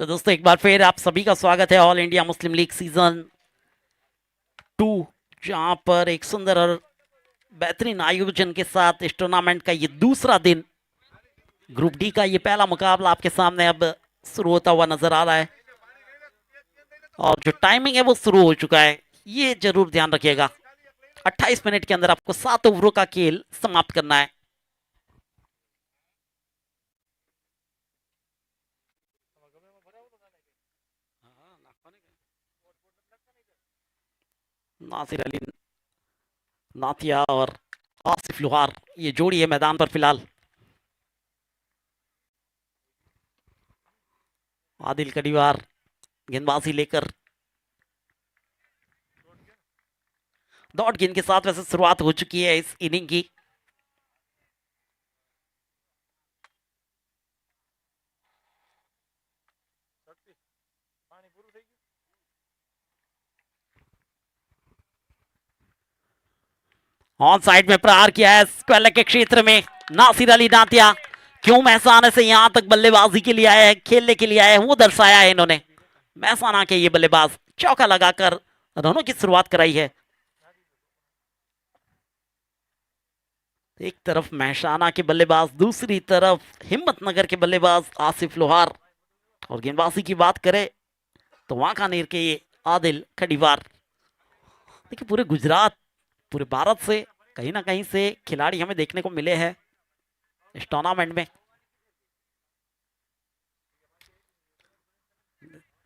तो दोस्तों एक बार फिर आप सभी का स्वागत है all India Muslim league season 2, जहां पर एक सुंदर और बेहतरीन आयोजन के साथ इस टूर्नामेंट का ये दूसरा दिन, ग्रुप डी का ये पहला मुकाबला आपके सामने अब शुरू होता हुआ नजर आ रहा है। और जो टाइमिंग है वो शुरू हो चुका है, ये जरूर ध्यान रखिएगा। 28 मिनट के अंदर आपको 7 ओवरों का खेल समाप्त करना है। नासिर अली नातिया और आसिफ लुहार, ये जोड़ी है मैदान पर फिलहाल। आदिल कड़ीवार गेंदबाजी लेकर डॉट गेंद के साथ वैसे शुरुआत हो चुकी है इस इनिंग की। ऑन साइड में प्रहार किया है स्क्वायर के क्षेत्र में नासिर अली नातिया। क्यों महसाना से यहां तक बल्लेबाजी के लिए आए हैं, खेलने के लिए आए हैं, वो दर्शाया है इन्होंने। महसाना के ये बल्लेबाज चौका लगाकर रनों की शुरुआत कराई है। एक तरफ महसाना के बल्लेबाज, दूसरी तरफ हिम्मतनगर के बल्लेबाज आसिफ लोहार। और गेंदबाजी की बात करें तो वांकानेर के ये आदिल खडीवार। देखिए पूरे गुजरात, पूरे भारत से कहीं ना कहीं से खिलाड़ी हमें देखने को मिले हैं इस टूर्नामेंट में।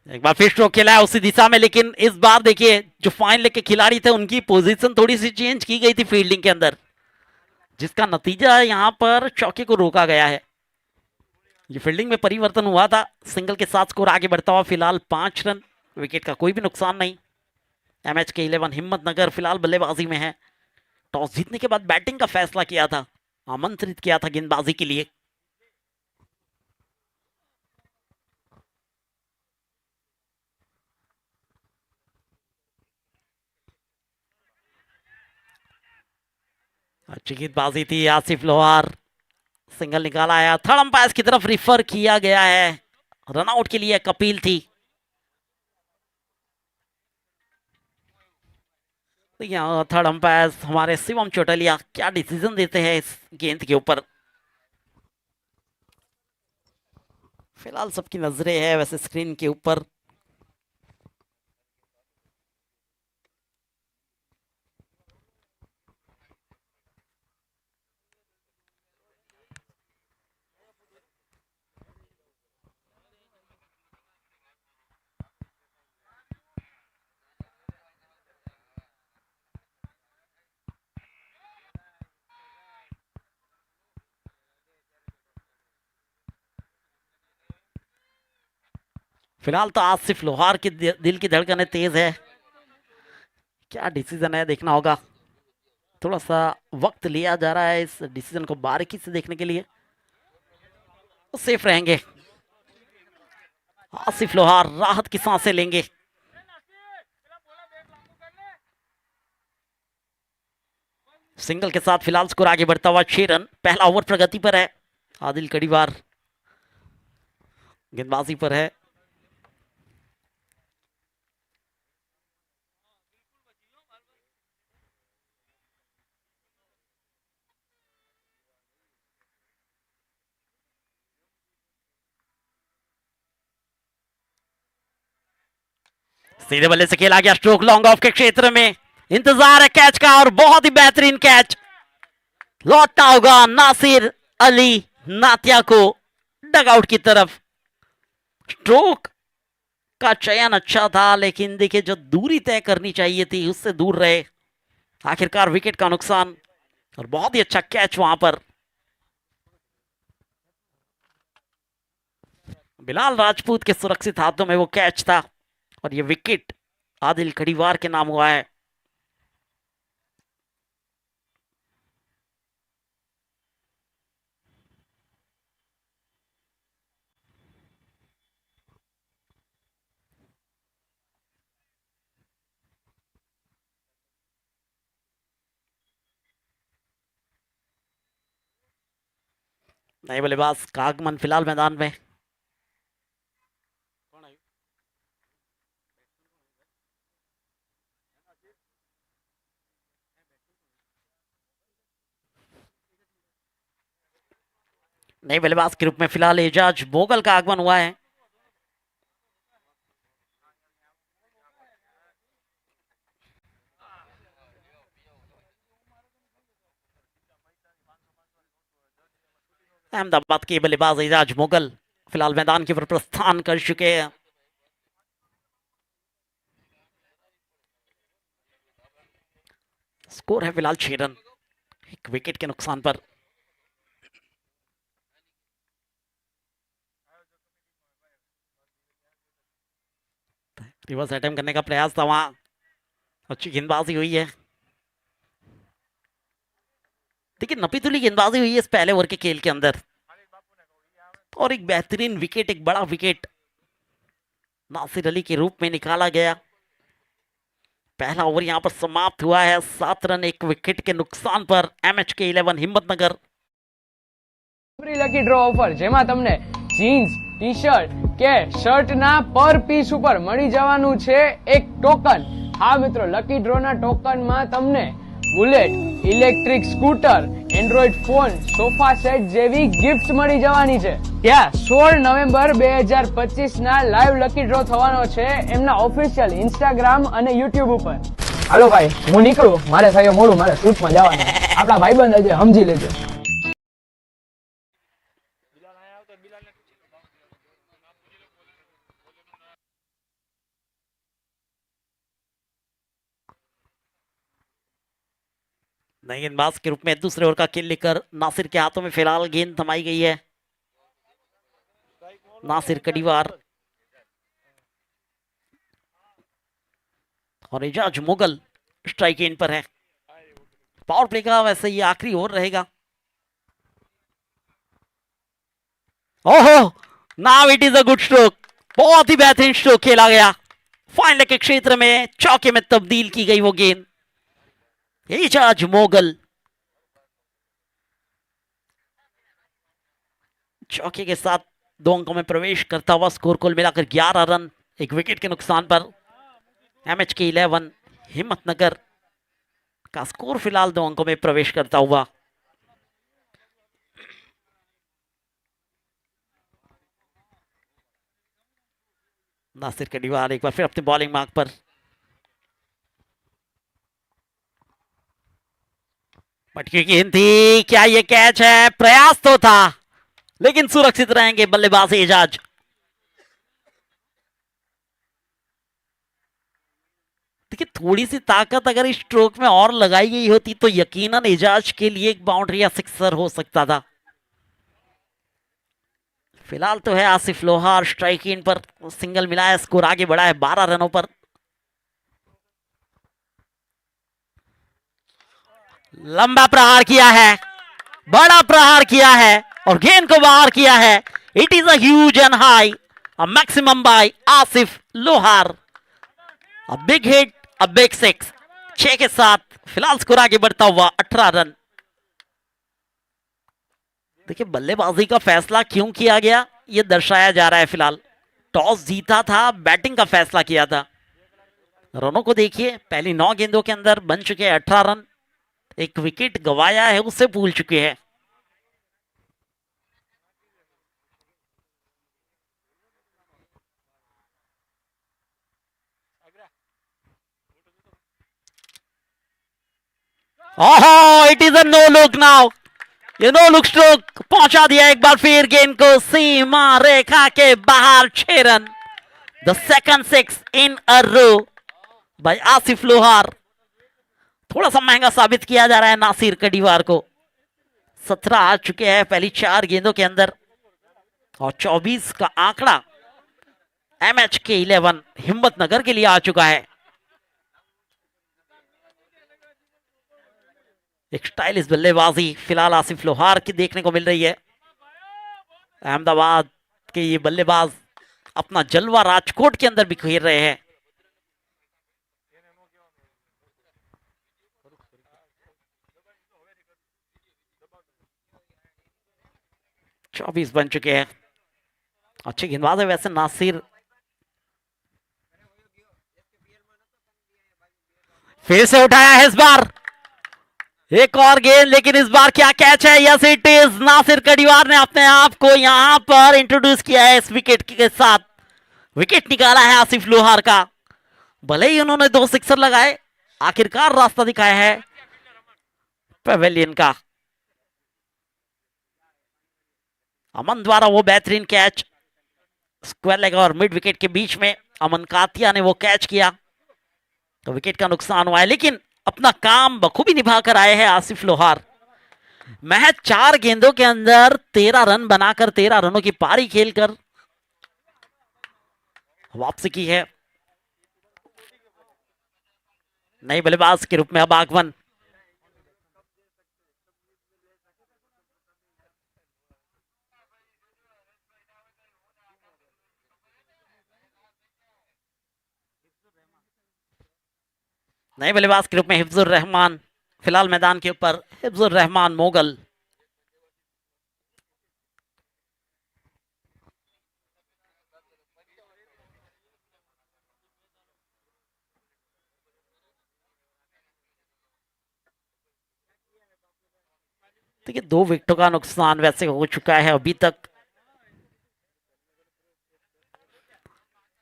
एक बार फिर स्ट्रोक खेला है उसी दिशा में, लेकिन इस बार देखिए जो फाइन लेग के खिलाड़ी थे उनकी पोजीशन थोड़ी सी चेंज की गई थी फील्डिंग के अंदर, जिसका नतीजा यहां पर चौके को रोका गया है। ये फील्डिंग में परिवर्तन हुआ था, सिंगल के साथ स्कोर आगे बढ़ता हुआ फिलहाल 5 रन। विकेट का कोई भी नुकसान नहीं। एमएच के 11 हिम्मतनगर फिलहाल बल्लेबाजी में है। टॉस जीतने के बाद बैटिंग का फैसला किया था, आमंत्रित किया था गेंदबाजी के लिए। अच्छी गेंदबाजी थी, आसिफ लोहार सिंगल निकाला है, थर्ड अंपायर की तरफ रिफर किया गया है। रनआउट के लिए एक अपील थी। तो यहाँ थर्ड अंपायर हमारे शिवम चोटलिया क्या डिसीजन देते हैं इस गेंद के ऊपर। फिलहाल सबकी नजरें है वैसे स्क्रीन के ऊपर। फिलहाल तो आसिफ लोहार की दिल की धड़कनें तेज है। क्या डिसीजन है देखना होगा। थोड़ा सा वक्त लिया जा रहा है इस डिसीजन को बारीकी से देखने के लिए। तो सेफ रहेंगे, आसिफ लोहार राहत की सांसें लेंगे। सिंगल के साथ फिलहाल स्कोर आगे बढ़ता हुआ 6 रन। पहला ओवर प्रगति पर है। आदिल कड़ीवार गेंदबाजी पर है। सीधे बल्ले से खेला गया स्ट्रोक लॉन्ग ऑफ के क्षेत्र में। इंतजार है कैच का और बहुत ही बेहतरीन कैच। लौटना होगा नासिर अली नातिया को डगआउट की तरफ। स्ट्रोक का चयन अच्छा था, लेकिन देखिए जो दूरी तय करनी चाहिए थी उससे दूर रहे। आखिरकार विकेट का नुकसान। और बहुत ही अच्छा कैच वहां पर। बिलाल राजपूत के सुरक्षित हाथों में वो कैच था और ये विकेट आदिल खड़ीवार के नाम हुआ है। नए बल्लेबाज का आगमन फिलहाल मैदान में। नए बल्लेबाज के रूप में फिलहाल एजाज मोगल का आगमन हुआ है। अहमदाबाद के बल्लेबाज एजाज मोगल फिलहाल मैदान के ऊपर प्रस्थान कर चुके हैं। स्कोर है फिलहाल 6 रन, एक विकेट के नुकसान पर। रिवर्स अटेम्प्ट करने का प्रयास था वहां, अच्छी गेंदबाजी हुई है। देखिए नपीतुली गेंदबाजी हुई है इस पहले ओवर के खेल के अंदर, और एक बेहतरीन विकेट, एक बड़ा विकेट नासिर अली के रूप में निकाला गया। पहला ओवर यहां पर समाप्त हुआ है 7 रन 1 विकेट के नुकसान पर। MHK11 Himmatnagar lucky draw offer જેમાં તમને જીન્સ ટી શર્ટ કે શર્ટના પર પીસ ઉપર મળી જવાનું છે એક ટોકન। હા મિત્રો, લકી ડ્રો ના ટોકનમાં તમને bullet, electric scooter, Android phone, sofa set જેવી ગિફ્ટ મળી જવાની છે। ત્યાં 16 નવેમ્બર 2025 ના લાઈવ લકી ડ્રો થવાનો છે એમના ઓફિશિયલ ઇન્સ્ટાગ્રામ અને યુટ્યુબ ઉપર। હાલો ભાઈ, હું નીકળું, મારે થયો મોડું, મારે શૂટમાં જવાનું। આપણા ભાઈબંધ છે, સમજી લેજો। नए गेंदबाज के रूप में दूसरे ओवर का खेल लेकर नासिर के हाथों में फिलहाल गेंद थमाई गई है। नासिर कड़ीवार और एजाज मुगल स्ट्राइक एंड पर है। पावर प्ले का वैसे ये आखिरी ओवर रहेगा। ओहो, now it is a good stroke, बहुत ही बेहतरीन स्ट्रोक खेला गया। फाइनल के क्षेत्र में चौके में तब्दील की गई वो गेंद। एजाज मोगल चौके के साथ 2 अंकों में प्रवेश करता हुआ, स्कोर कुल मिलाकर 11 रन 1 विकेट के नुकसान पर। MHK11 हिम्मतनगर का स्कोर फिलहाल 2 अंकों में प्रवेश करता हुआ। नासिर कड़ीवार एक बार फिर अपने बॉलिंग मार्क पर। पटकी गेंद थी, क्या ये कैच है? प्रयास तो था, लेकिन सुरक्षित रहेंगे बल्लेबाज एजाज। देखिए थोड़ी सी ताकत अगर इस स्ट्रोक में और लगाई गई होती तो यकीनन एजाज के लिए एक बाउंड्री या सिक्सर हो सकता था। फिलहाल तो है आसिफ लोहार स्ट्राइक इन पर, सिंगल मिला है, स्कोर आगे बढ़ा है 12 रनों पर। लंबा प्रहार किया है, बड़ा प्रहार किया है और गेंद को बाहर किया है। It is a huge and high, a maximum by Asif Lohar. A big hit, a big six. 6 के साथ फिलहाल स्कोर आगे बढ़ता हुआ 18 रन। देखिए बल्लेबाजी का फैसला क्यों किया गया ये दर्शाया जा रहा है। फिलहाल टॉस जीता था, बैटिंग का फैसला किया था। रनों को देखिए, पहली 9 गेंदों के अंदर बन चुके हैं 18 रन। एक विकेट गवाया है, उससे भूल चुके हैं। ओहो, it is a no look now. ये नो लुक स्ट्रोक पहुंचा दिया एक बार फिर गेंद को सीमा रेखा के बाहर। 6 run, the second 6 in a row by Asif Lohar. थोड़ा सा महंगा साबित किया जा रहा है नासिर कड़ीवार को। 17 आ चुके हैं पहली 4 गेंदों के अंदर और 24 का आंकड़ा MHK11 हिम्मतनगर के लिए आ चुका है। एक स्टाइलिश बल्लेबाजी फिलहाल आसिफ लोहार की देखने को मिल रही है। अहमदाबाद के ये बल्लेबाज अपना जलवा राजकोट के अंदर बिखेर रहे हैं। चौबीस बन चुके हैं। अच्छी गेंदबाज है वैसे नासिर। फिर से उठाया है इस बार, एक और गेंद, लेकिन इस बार क्या कैच है? यस इट इज, नासिर कड़ीवार ने अपने आप को यहां पर इंट्रोड्यूस किया है इस विकेट के साथ। विकेट निकाला है आसिफ लोहार का। भले ही उन्होंने 2 सिक्सर लगाए, आखिरकार रास्ता दिखाया है पेवेलियन का। अमन द्वारा वो बेहतरीन कैच, स्क्वायर लेग और मिड विकेट के बीच में अमन कातिया ने वो कैच किया, तो विकेट का नुकसान हुआ है, लेकिन अपना काम बखूबी निभा कर आए हैं आसिफ लोहार। महज 4 गेंदों के अंदर 13 रन बनाकर, 13 रनों की पारी खेलकर वापसी की है। नए बल्लेबाज के रूप में अब आगमन। नए बल्लेबाज के रूप में हिफ्जुर रहमान फिलहाल मैदान के ऊपर। हिफ्जुर रहमान मोगल। देखिए 2 विकेटों का नुकसान वैसे हो चुका है अभी तक।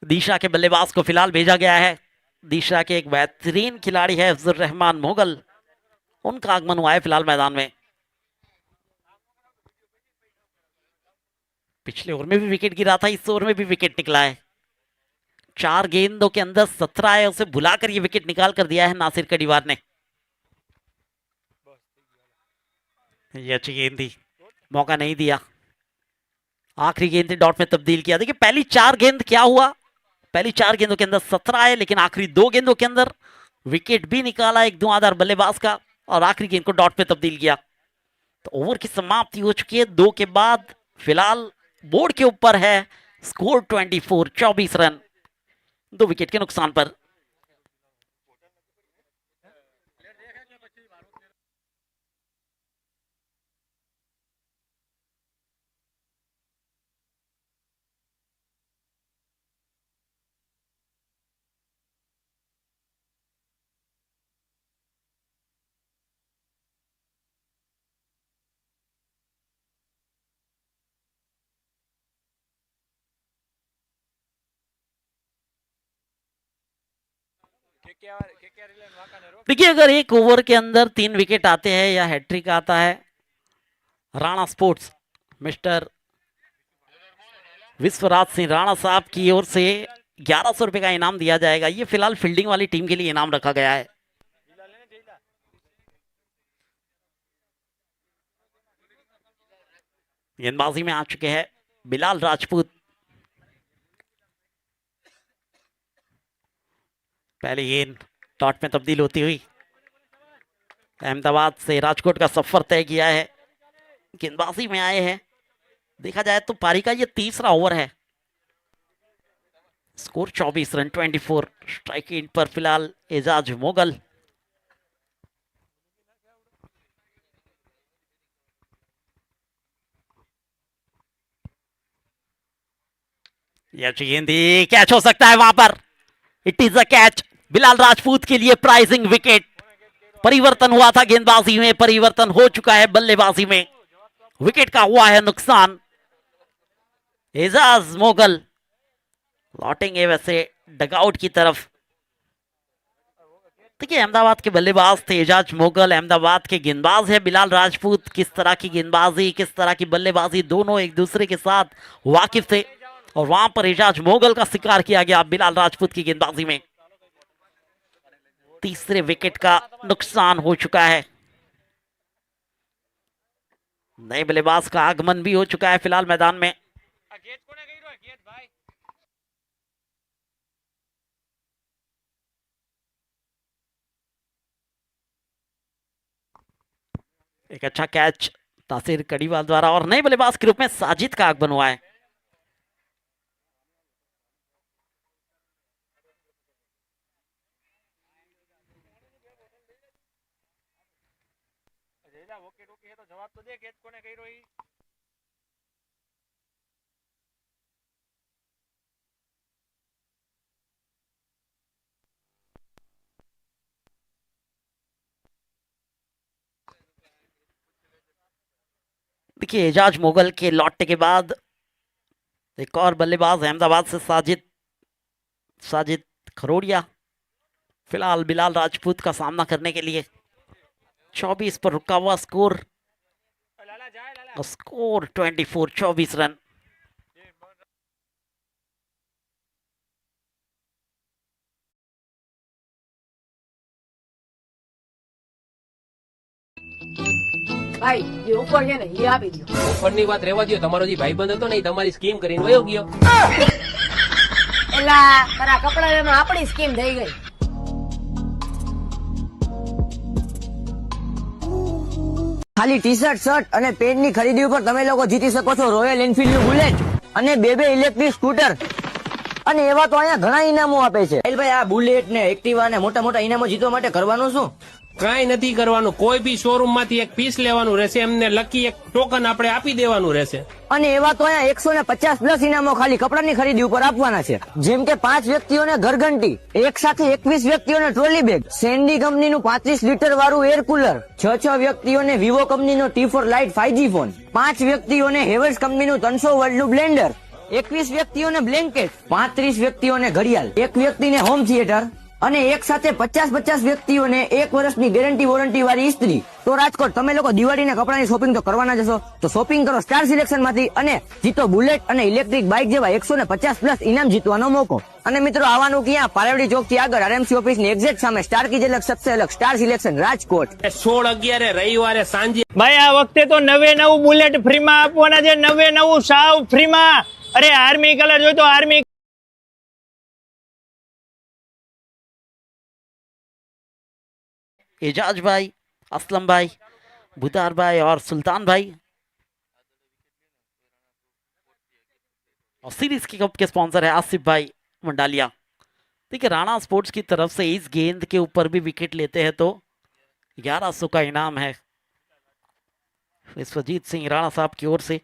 दिशा के बल्लेबाज को फिलहाल भेजा गया है। दिशा के एक बेहतरीन खिलाड़ी है हिफ्जुर रहमान मोगल, उनका आगमन हुआ है फिलहाल मैदान में। पिछले ओवर में भी विकेट गिरा था, इस ओवर में भी विकेट निकला है। 4 गेंदों के अंदर 17 है, उसे भुलाकर ये विकेट निकाल कर दिया है नासिर कड़ीवार ने। ये अच्छी गेंद थी, मौका नहीं दिया। आखिरी गेंद थी, डॉट में तब्दील किया। देखिए पहली 4 गेंद क्या हुआ, पहली 4 गेंदों के अंदर 17 है, लेकिन आखिरी 2 गेंदों के अंदर विकेट भी निकाला एक धुआंधार बल्लेबाज का, और आखिरी गेंद को डॉट में तब्दील किया। तो ओवर की समाप्ति हो चुकी है 2 के बाद। फिलहाल बोर्ड के ऊपर है स्कोर 24, 24 रन 2 विकेट के नुकसान पर। देखिए अगर एक ओवर के अंदर 3 विकेट आते हैं या हैट्रिक आता है, राणा स्पोर्ट्स मिस्टर विश्वराज सिंह राणा साहब की ओर से 1100 रुपए का इनाम दिया जाएगा। ये फिलहाल फील्डिंग वाली टीम के लिए इनाम रखा गया है। गेंदबाजी में आ चुके हैं बिलाल राजपूत। पहली गेंद डॉट में तब्दील होती हुई। अहमदाबाद से राजकोट का सफर तय किया है, गेंदबाजी में आए हैं। देखा जाए तो पारी का ये तीसरा ओवर है। Score 24 run 24। स्ट्राइक इन पर फिलहाल एजाज मोगल। ये अच्छी गेंद थी, कैच हो सकता है वहां पर। It is a catch. Bilal Rajput के लिए प्राइजिंग विकेट। परिवर्तन हुआ था गेंदबाजी में, परिवर्तन हो चुका है बल्लेबाजी में। विकेट का हुआ है नुकसान। एजाज मोगल लौटेंगे वैसे डगआउट की तरफ। देखिए अहमदाबाद के बल्लेबाज थे एजाज मोगल, अहमदाबाद के गेंदबाज है बिलाल राजपूत। किस तरह की गेंदबाजी, किस तरह की बल्लेबाजी, दोनों एक दूसरे के साथ वाकिफ थे, और वहां पर एजाज मोगल का शिकार किया गया बिलाल राजपूत की गेंदबाजी में। तीसरे विकेट का नुकसान हो चुका है। नए बल्लेबाज का आगमन भी हो चुका है फिलहाल मैदान में। एक अच्छा कैच तासिर कड़ीवाल द्वारा, और नए बल्लेबाज के रूप में साजिद का आगमन हुआ है। देखिए एजाज मुगल के लौटने के बाद एक और बल्लेबाज अहमदाबाद से साजिद साजिद खरोड़िया फिलहाल बिलाल राजपूत का सामना करने के लिए 24 पर रुका हुआ स्कोर 24 रन। ભાઈ જે ઓફર છે ને એ આપી દો. ઓફરની વાત રહેવા દો. તમારો જે ભાઈબંધ હતો ને એ તમારી સ્કીમ કરીને વયો ગયો. એલા તારા કપડામાં આપણી સ્કીમ થઈ ગઈ. ખાલી ટી શર્ટ શર્ટ અને પેન્ટ ની ખરીદી ઉપર તમે લોકો જીતી શકો છો રોયલ એનફિલ્ડ નું બુલેટ અને બે ઇલેક્ટ્રિક સ્કૂટર અને એવા તો અહીંયા ઘણા ઇનામો આપે છે ભાઈ આ બુલેટ ને એક્ટિવા ને મોટા મોટા ઇનામો જીતવા માટે કરવાનું શું કાંઈ નથી કરવાનું. કોઈ બી શોરૂમ માંથી એક પીસ લેવાનું રહેશે. એમને લકી એક ટોકન આપણે આપી દેવાનું રહેશે. અને એવા તો અહીંયા 150 પ્લસ ઇનામો ખાલી કપડાની ખરીદી ઉપર આપવાના છે. જેમ કે 5 વ્યક્તિઓને ઘરઘંટી, એક સાથે 21 વ્યક્તિઓને ટ્રોલી બેગ, સેન્ડી કંપનીનું 35 લીટર વાળું એર કુલર, 6 વ્યક્તિઓને વિવો કંપનીનો T4 લાઇટ 5G ફોન, 5 વ્યક્તિઓને હેવલ્સ કંપનીનું 300 વોલ્ટનું બ્લેન્ડર, 21 વ્યક્તિઓને બ્લેન્કેટ, 35 વ્યક્તિઓને ઘડિયાળ, એક વ્યક્તિને હોમ થિયેટર અને એક સાથે 50 વ્યક્તિઓને 1 વર્ષની ગેરંટી વોરંટી વાળી ઇસ્ત્રી. તો રાજકોટ તમે લોકો દિવાળીના કપડાની શોપિંગ તો કરવાના જશો, તો શોપિંગ કરો સ્ટાર સિલેક્શન માંથી અને જીતો બુલેટ અને ઇલેક્ટ્રિક બાઇક જેવા 150 પ્લસ ઇનામ જીતવાનો મોકો. અને મિત્રો આવવાનું ક્યાં? પારેવડી ચોક થી આગળ આરએમસી ઓફિસ ની એક્ઝેક્ટ સામે સ્ટાર કી ઝલક સબસે અલગ સ્ટાર સિલેક્શન રાજકોટ. 16/11 રવિવારે સાંજે. ભાઈ આ વખતે તો 99 બુલેટ ફ્રીમાં આપવાના છે. 99 સાવ ફ્રીમાં. અરે આર્મી કલર જોઈ તો આર્મી एजाज भाई, असलम भाई, बुदार भाई और सुल्तान भाई। और सीरीज की कप के स्पॉन्सर है आसिफ भाई मंडालिया। देखिए राणा स्पोर्ट्स की तरफ से इस गेंद के ऊपर भी विकेट लेते हैं तो 1100 का इनाम है विश्वजीत सिंह राणा साहब की ओर से।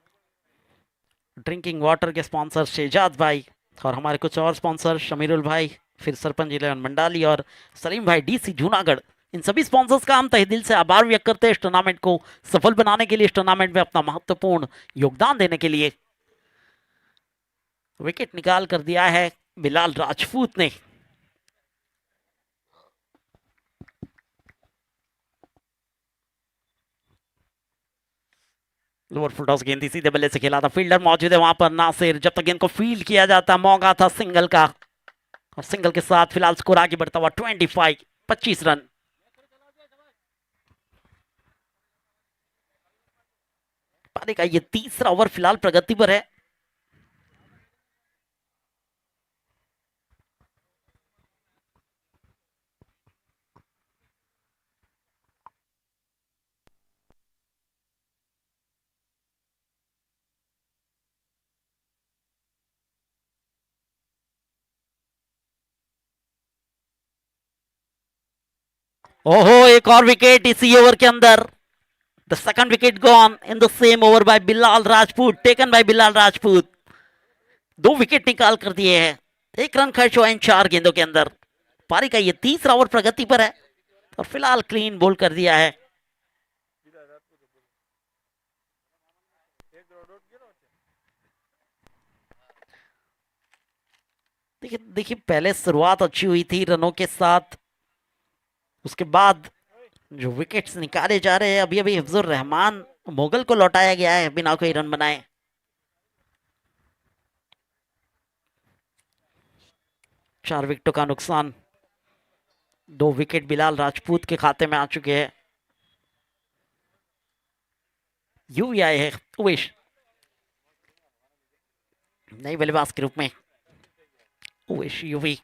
ड्रिंकिंग वाटर के स्पॉन्सर शहजाद भाई और हमारे कुछ और स्पॉन्सर शमीरुल भाई, फिर सरपंच इलेवन मंडाली और सलीम भाई डीसी जूनागढ़। इन सभी स्पॉन्सर्स का हम तहे दिल से आभार व्यक्त करते हैं इस टूर्नामेंट को सफल बनाने के लिए, इस टूर्नामेंट में अपना महत्वपूर्ण योगदान देने के लिए। विकेट निकाल कर दिया है बिलाल राजपूत ने। लोअर फुल टॉस गेंद सीधे बल्ले से खेला था, फील्डर मौजूद है वहां पर नासिर। जब तक गेंद को फील्ड किया जाता मौका था सिंगल का, और सिंगल के साथ फिलहाल स्कोर आगे बढ़ता हुआ 25 रन। पारी का ये तीसरा ओवर फिलहाल प्रगति पर है। ओहो एक और विकेट इसी ओवर के अंदर। The second wicket gone in the same over by Bilal Rajput, taken by Bilal Rajput. 2 wicket निकाल कर दिए हैं, 1 रन खर्च हुआ इन 4 गेंदों के अंदर। पारी का ये तीसरा ओवर प्रगति पर है और फिलहाल क्लीन बोल कर दिया है। देखिए पहले शुरुआत अच्छी हुई थी रनों के साथ, उसके बाद जो विकेट्स निकाले जा रहे हैं, अभी अभी हिफ्जुर रहमान मुगल को लौटाया गया है बिना कोई रन बनाए। चार विकेटों का नुकसान, 2 विकेट बिलाल राजपूत के खाते में आ चुके हैं। यू भी आए हैं उवेश नई बल्लेबाज के रूप में। उवेश यूवी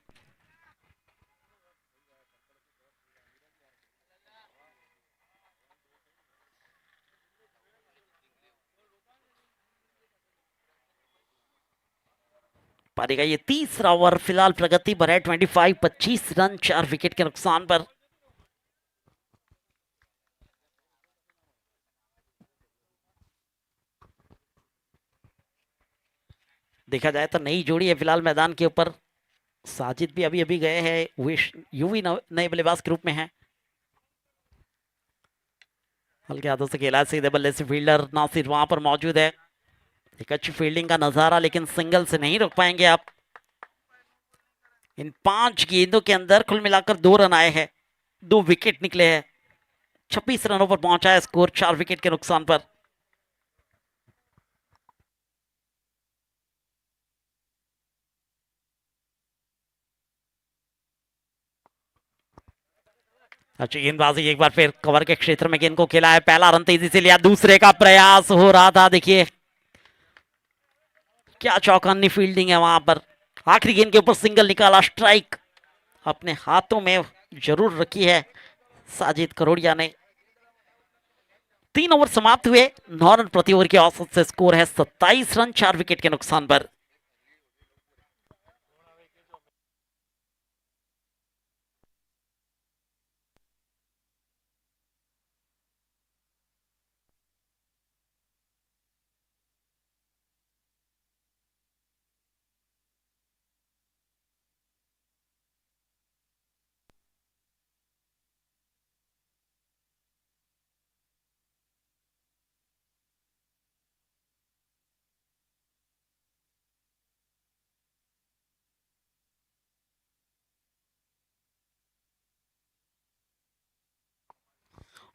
पारी का ये तीसरा ओवर फिलहाल प्रगति पर है। 25 रन 4 विकेट के नुकसान पर। देखा जाए तो नई जोड़ी है फिलहाल मैदान के ऊपर। साजिद भी अभी अभी गए हैं, विश यूवी नए बल्लेबाज के रूप में है। हल्के हाथों से खेला है, सीधे बल्ले से फील्डर नासिर वहां पर मौजूद है। एक अच्छी फील्डिंग का नजारा, लेकिन सिंगल से नहीं रोक पाएंगे आप। इन 5 गेंदों के अंदर कुल मिलाकर 2 रन आए हैं, 2 विकेट निकले हैं। 26 रनों पर पहुंचा है स्कोर 4 विकेट के नुकसान पर। अच्छी गेंदबाजी, एक बार फिर कवर के क्षेत्र में गेंद को खेला है, पहला रन तेजी से लिया, दूसरे का प्रयास हो रहा था। देखिए क्या चौकन्नी फील्डिंग है वहां पर। आखिरी गेंद के ऊपर सिंगल निकाला, स्ट्राइक अपने हाथों में जरूर रखी है साजिद करोड़िया ने। 3 ओवर समाप्त हुए, 9 रन प्रति ओवर की औसत से स्कोर है 27 रन 4 विकेट के नुकसान पर।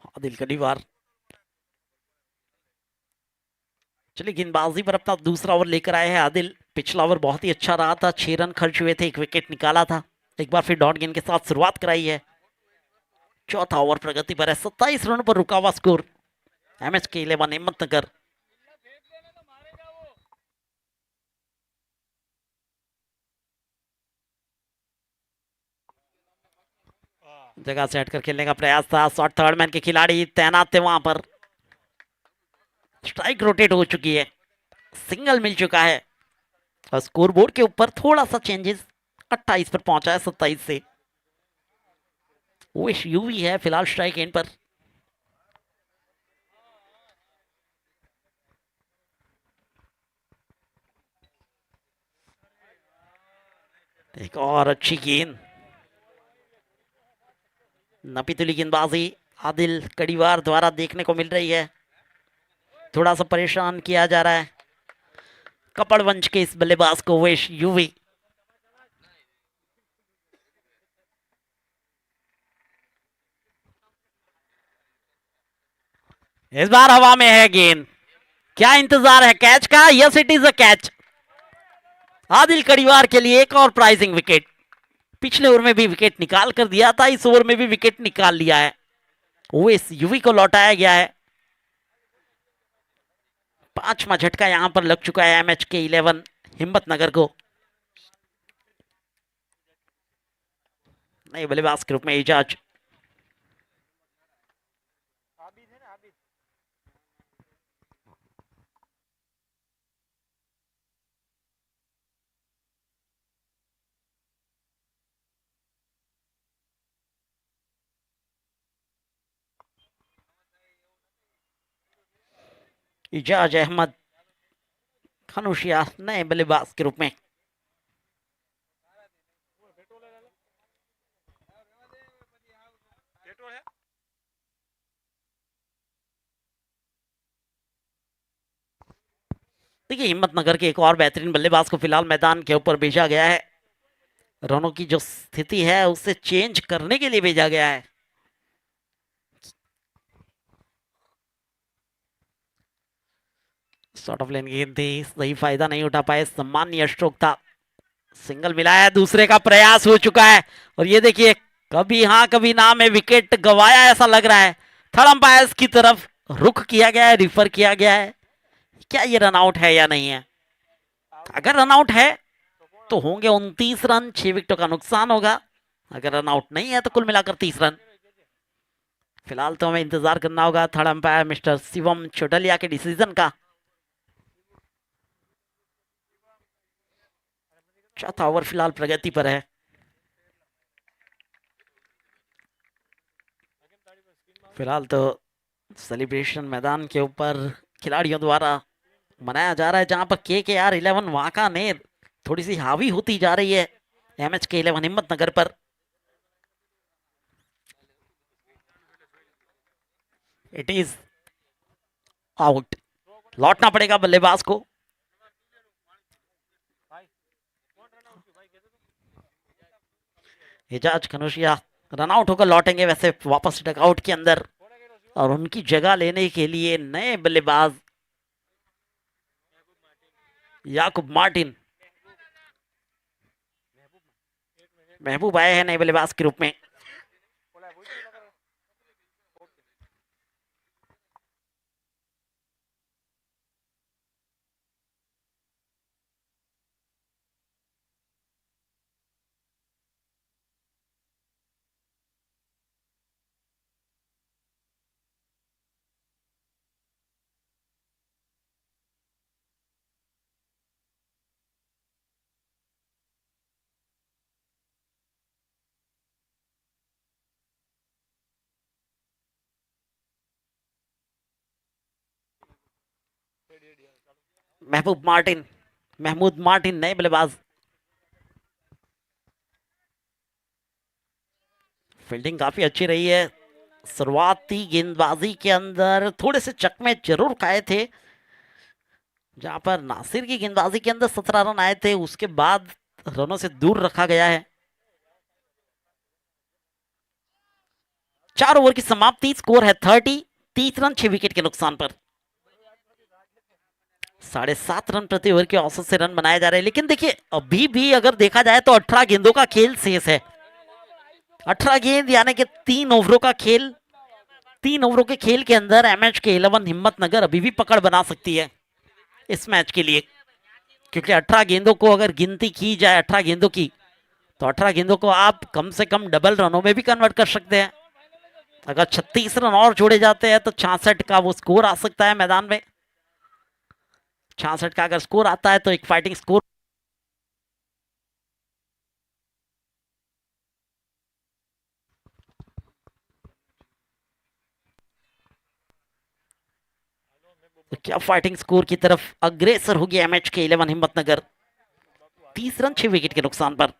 आदिल कलीवार, चलिए गेंदबाजी पर अपना दूसरा ओवर लेकर आए हैं आदिल। पिछला ओवर बहुत ही अच्छा रहा था, 6 रन खर्च हुए थे, 1 विकेट निकाला था। एक बार फिर डॉट गेंद के साथ शुरुआत कराई है। चौथा ओवर प्रगति पर है, 27 रनों पर रुका हुआ स्कोर। एमएच के 11 हिम्मतनगर। जगह सेट कर खेलने का प्रयास था, शॉर्ट थर्ड मैन के खिलाड़ी तैनात थे वहां पर। स्ट्राइक रोटेट हो चुकी है, सिंगल मिल चुका है और स्कोर बोर्ड के ऊपर थोड़ा सा चेंजेस, 28 पर पहुंचा है 27 से। वो यूवी है फिलहाल स्ट्राइक एंड पर। एक और अच्छी गेंद, नपीतुली गेंदबाजी आदिल कड़ीवार द्वारा देखने को मिल रही है। थोड़ा सा परेशान किया जा रहा है कपड़वंश के इस बल्लेबाज को वेश यूवी। इस बार हवा में है गेंद, क्या इंतजार है कैच का? Yes it is a catch. Adil Kadiwar के लिए एक और प्राइजिंग विकेट। पिछले ओवर में भी विकेट निकाल कर दिया था, इस ओवर में भी विकेट निकाल लिया है। वो इस यूवी को लौटाया गया है। 5वां झटका यहां पर लग चुका है एमएच के 11 हिम्मतनगर को। नए बल्लेबाज के रूप में इजाज। इजाज अहमद खनुशिया नए बल्लेबाज के रूप में। देखिए हिम्मतनगर के एक और बेहतरीन बल्लेबाज को फिलहाल मैदान के ऊपर भेजा गया है। रनों की जो स्थिति है उसे चेंज करने के लिए भेजा गया है। शॉर्ट ऑफ लेन गेंद थी, सही फायदा नहीं उठा पाए, सम्मानीय स्ट्रोक था। सिंगल मिला है, दूसरे का प्रयास हो चुका है और ये देखिए कभी हाँ कभी ना में विकेट गवाया ऐसा लग रहा है। थर्ड अंपायर की तरफ रुख किया गया है, रिफर किया गया है। क्या ये रन आउट है या नहीं है? अगर रन आउट है तो होंगे 29 रन, 6 विकेटों का नुकसान होगा। अगर रन आउट नहीं है तो कुल मिलाकर 30 रन। फिलहाल तो हमें इंतजार करना होगा थर्ड अंपायर मिस्टर शिवम चोटलिया के डिसीजन का। चौथा ओवर फिलहाल प्रगति पर है। फिलहाल तो सेलिब्रेशन मैदान के ऊपर खिलाड़ियों द्वारा मनाया जा रहा है, जहां पर KKR 11 वांकानेर थोड़ी सी हावी होती जा रही है एमएच के 11 हिम्मतनगर पर। It is out. लौटना पड़ेगा बल्लेबाज को। एजाज कनौशिया रन आउट होकर लौटेंगे वैसे वापस डगआउट के अंदर, और उनकी जगह लेने के लिए नए बल्लेबाज याकूब मार्टिन, महबूब आए हैं नए बल्लेबाज के रूप में। महमूद मार्टिन नए बल्लेबाज। फील्डिंग काफी अच्छी रही है। शुरुआती गेंदबाजी के अंदर थोड़े से चकमे जरूर खाए थे, जहां पर नासिर की गेंदबाजी के अंदर 17 रन आए थे, उसके बाद रनों से दूर रखा गया है। 4 ओवर की समाप्ति, स्कोर है 30 रन 6 विकेट के नुकसान पर। 7.5 रन प्रति ओवर के औसत से रन बनाए जा रहे हैं, लेकिन देखिए अभी भी अगर देखा जाए तो 18 गेंदों का खेल शेष है। 18 गेंद यानी कि 3 ओवरों का खेल। 3 ओवरों के खेल के अंदर एमएच के 11 हिम्मतनगर अभी भी पकड़ बना सकती है इस मैच के लिए, क्योंकि 18 गेंदों को अगर गिनती की जाए 18 गेंदों की, तो 18 गेंदों को आप कम से कम डबल रनों में भी कन्वर्ट कर सकते हैं। अगर 36 रन और जोड़े जाते हैं तो 66 का वो स्कोर आ सकता है मैदान में। 66 का अगर स्कोर आता है तो एक फाइटिंग स्कोर। तो क्या फाइटिंग स्कोर की तरफ अग्रेसर होगी एमएच के 11 हिम्मतनगर, 30 रन 6 विकेट के नुकसान पर।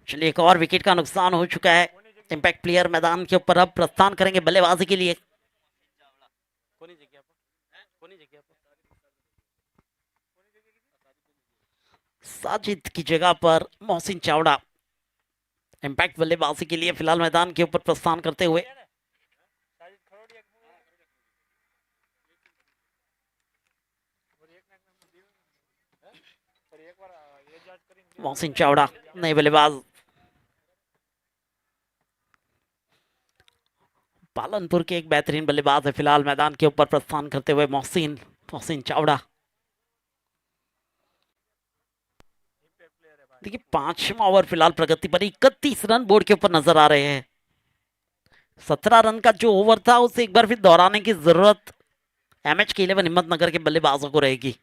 चलिए एक और विकेट का नुकसान हो चुका है। इंपैक्ट प्लेयर मैदान के ऊपर अब प्रस्थान करेंगे बल्लेबाजी के लिए। साजिद की जगह पर मोहसिन चावड़ा इंपैक्ट बल्लेबाजी के लिए फिलहाल मैदान के ऊपर प्रस्थान करते हुए। मोहसिन चावड़ा नए बल्लेबाज। पालनपुर के एक बेहतरीन बल्लेबाज है फिलहाल मैदान के ऊपर प्रस्थान करते हुए मोहसिन चावड़ा। देखिए 5वां ओवर फिलहाल प्रगति पर 31 रन बोर्ड के ऊपर नजर आ रहे हैं। 17 रन का जो ओवर था उसे एक बार फिर दोहराने की जरूरत एमएच के 11 हिम्मतनगर के बल्लेबाजों को रहेगी।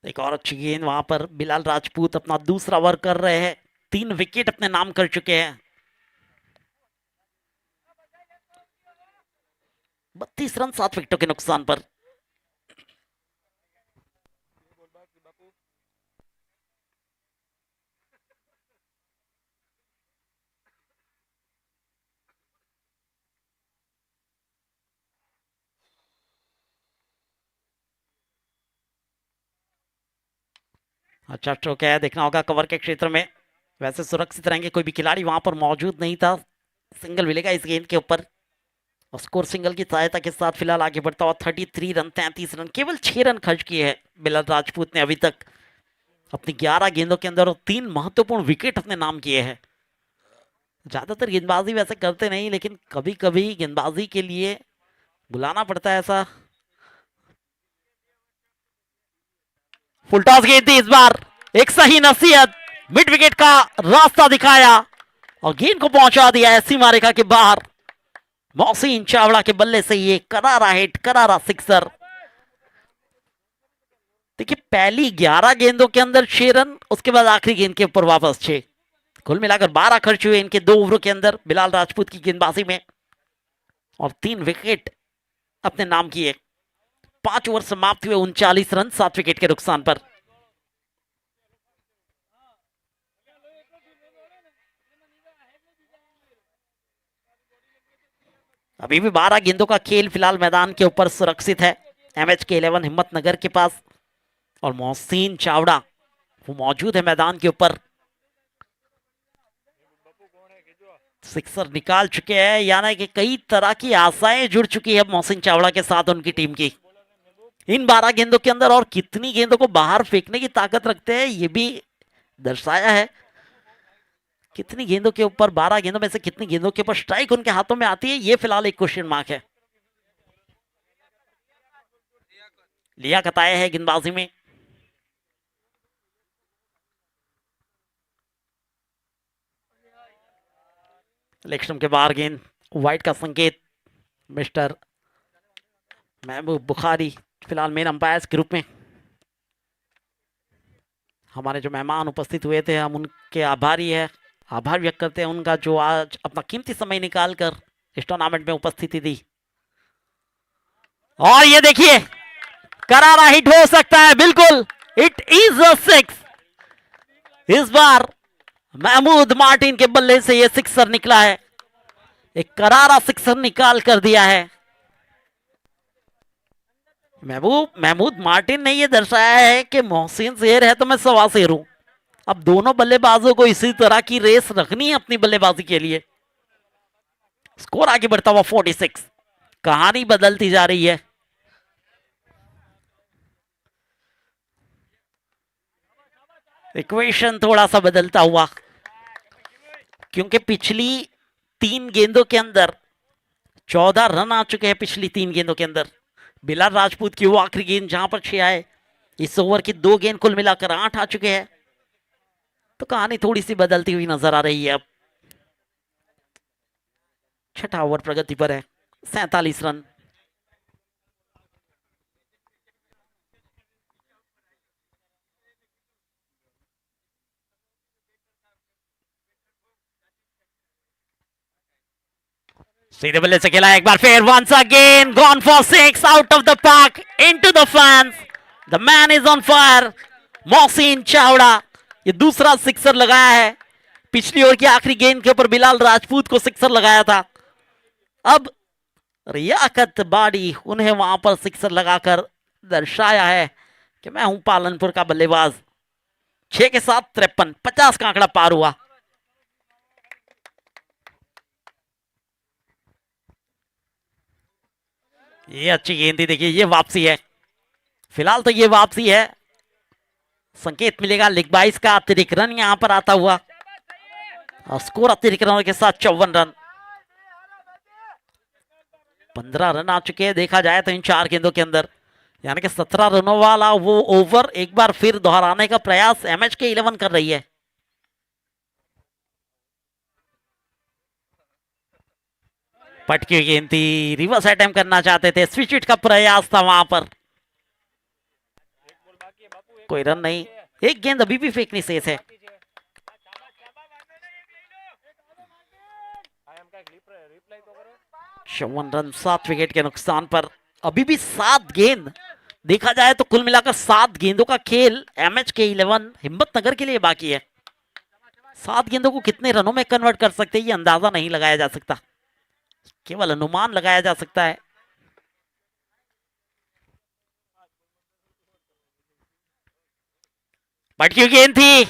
एक और अच्छी गेंद वहां पर बिलाल राजपूत अपना दूसरा ओवर कर रहे हैं, 3 विकेट अपने नाम कर चुके हैं। 32 रन 7 विकेटों के नुकसान पर। अच्छा स्ट्रोक है, देखना होगा कवर के क्षेत्र में। वैसे सुरक्षित रहेंगे, कोई भी खिलाड़ी वहां पर मौजूद नहीं था। सिंगल मिलेगा इस गेंद के ऊपर और स्कोर सिंगल की सहायता के साथ फिलहाल आगे बढ़ता हुआ 33 रन 33 रन, केवल 6 रन खर्च किए हैं बिलाल राजपूत ने अभी तक अपनी 11 गेंदों के अंदर, और 3 महत्वपूर्ण विकेट अपने नाम किए हैं। ज्यादातर गेंदबाजी वैसे करते नहीं, लेकिन कभी कभी गेंदबाजी के लिए बुलाना पड़ता है ऐसा। फुल टॉस गेंद थी इस बार, एक सही नसीहत, मिड विकेट का रास्ता दिखाया और गेंद को पहुंचा दिया है सीमा रेखा के बाहर। मोहसिन चावड़ा के बल्ले से ये करारा हिट, करारा सिक्सर। देखिए पहली 11 गेंदों के अंदर 6 रन, उसके बाद आखिरी गेंद के ऊपर वापस 6, कुल मिलाकर 12 खर्च हुए इनके 2 ओवरों के अंदर बिलाल राजपूत की गेंदबाजी में, और 3 विकेट अपने नाम किए। 5 ओवर समाप्त हुए 39 रन 7 विकेट के नुकसान पर। अभी भी 12 गेंदों का खेल फिलहाल मैदान के ऊपर सुरक्षित है MHK11 हिम्मतनगर के पास, और मोहसिन चावड़ा वो मौजूद है मैदान के ऊपर। सिक्सर निकाल चुके हैं, यानी कि कई तरह की आशाएं जुड़ चुकी है मोहसिन चावड़ा के साथ उनकी टीम की इन 12 गेंदों के अंदर। और कितनी गेंदों को बाहर फेंकने की ताकत रखते हैं ये भी दर्शाया है। कितनी गेंदों के ऊपर, 12 गेंदों में से कितनी गेंदों के ऊपर स्ट्राइक उनके हाथों में आती है, ये फिलहाल एक क्वेश्चन मार्क है। लियाकत आया है गेंदबाजी में। लेग के बाहर गेंद, वाइड का संकेत मिस्टर महबूब बुखारी फिलहाल मेन अंपायर के रूप में। हमारे जो मेहमान उपस्थित हुए थे हम उनके आभारी है, आभार व्यक्त करते हैं उनका, जो आज अपना कीमती समय निकालकर इस टूर्नामेंट में उपस्थिति दी। और ये देखिए करारा हिट हो सकता है, बिल्कुल इट इज अ 6। इस बार महमूद मार्टिन के बल्ले से ये सिक्सर निकला है, एक करारा सिक्सर निकाल कर दिया है। महमूद मार्टिन ने यह दर्शाया है कि मोहसिन शेर है तो मैं सवा शेर हूं। अब दोनों बल्लेबाजों को इसी तरह की रेस रखनी है अपनी बल्लेबाजी के लिए। स्कोर आगे बढ़ता हुआ 46, कहानी बदलती जा रही है। इक्वेशन थोड़ा सा बदलता हुआ, क्योंकि पिछली 3 गेंदों के अंदर 14 रन आ चुके हैं। पिछली 3 गेंदों के अंदर बिलाल राजपूत की वो आखिरी गेंद जहां पर 6 आए, इस ओवर की 2 गेंद कुल मिलाकर 8 आ चुके हैं। तो कहानी थोड़ी सी बदलती हुई नजर आ रही है। अब 6ठा ओवर प्रगति पर है, 47 रन। सीधे बल्ले से खेला एक बार फिर, once again gone for 6 out of the park into the fans. The man is on fire, Mohsin Chavda ये दूसरा सिक्सर लगाया है। पिछली ओवर की आखिरी गेंद के ऊपर बिलाल राजपूत को सिक्सर लगाया था। अब रियाकत बाड़ी उन्हें वहां पर सिक्सर लगाकर दर्शाया है कि मैं हूं पालनपुर का बल्लेबाज। 6 के साथ 53, 50 का आंकड़ा पार हुआ। ये अच्छी गेंद थी, देखिए ये वापसी है। फिलहाल तो ये वापसी है, संकेत मिलेगा लेग बाइस का। अतिरिक्त रन यहां पर आता हुआ और स्कोर अतिरिक्त रनों के साथ 54 रन। 15 रन आ चुके हैं देखा जाए तो इन 4 गेंदों के अंदर, यानी कि 17 रनों वाला वो ओवर एक बार फिर दोहराने का प्रयास MHK11 कर रही है। पटकी गेंद थी, रिवर्स अटेम्प्ट करना चाहते थे, स्विच हिट का प्रयास था वहां पर। कोई रन नहीं, एक गेंद अभी भी फेंकनी शेष है। चौवन रन 7 विकेट के नुकसान पर। अभी भी 7 गेंद, देखा जाए तो कुल मिलाकर 7 गेंदों का खेल MHK11 हिम्मतनगर के लिए बाकी है। 7 गेंदों को कितने रनों में कन्वर्ट कर सकते हैं ये अंदाजा नहीं लगाया जा सकता, केवल अनुमान लगाया जा सकता है। पटकी गेंद थी,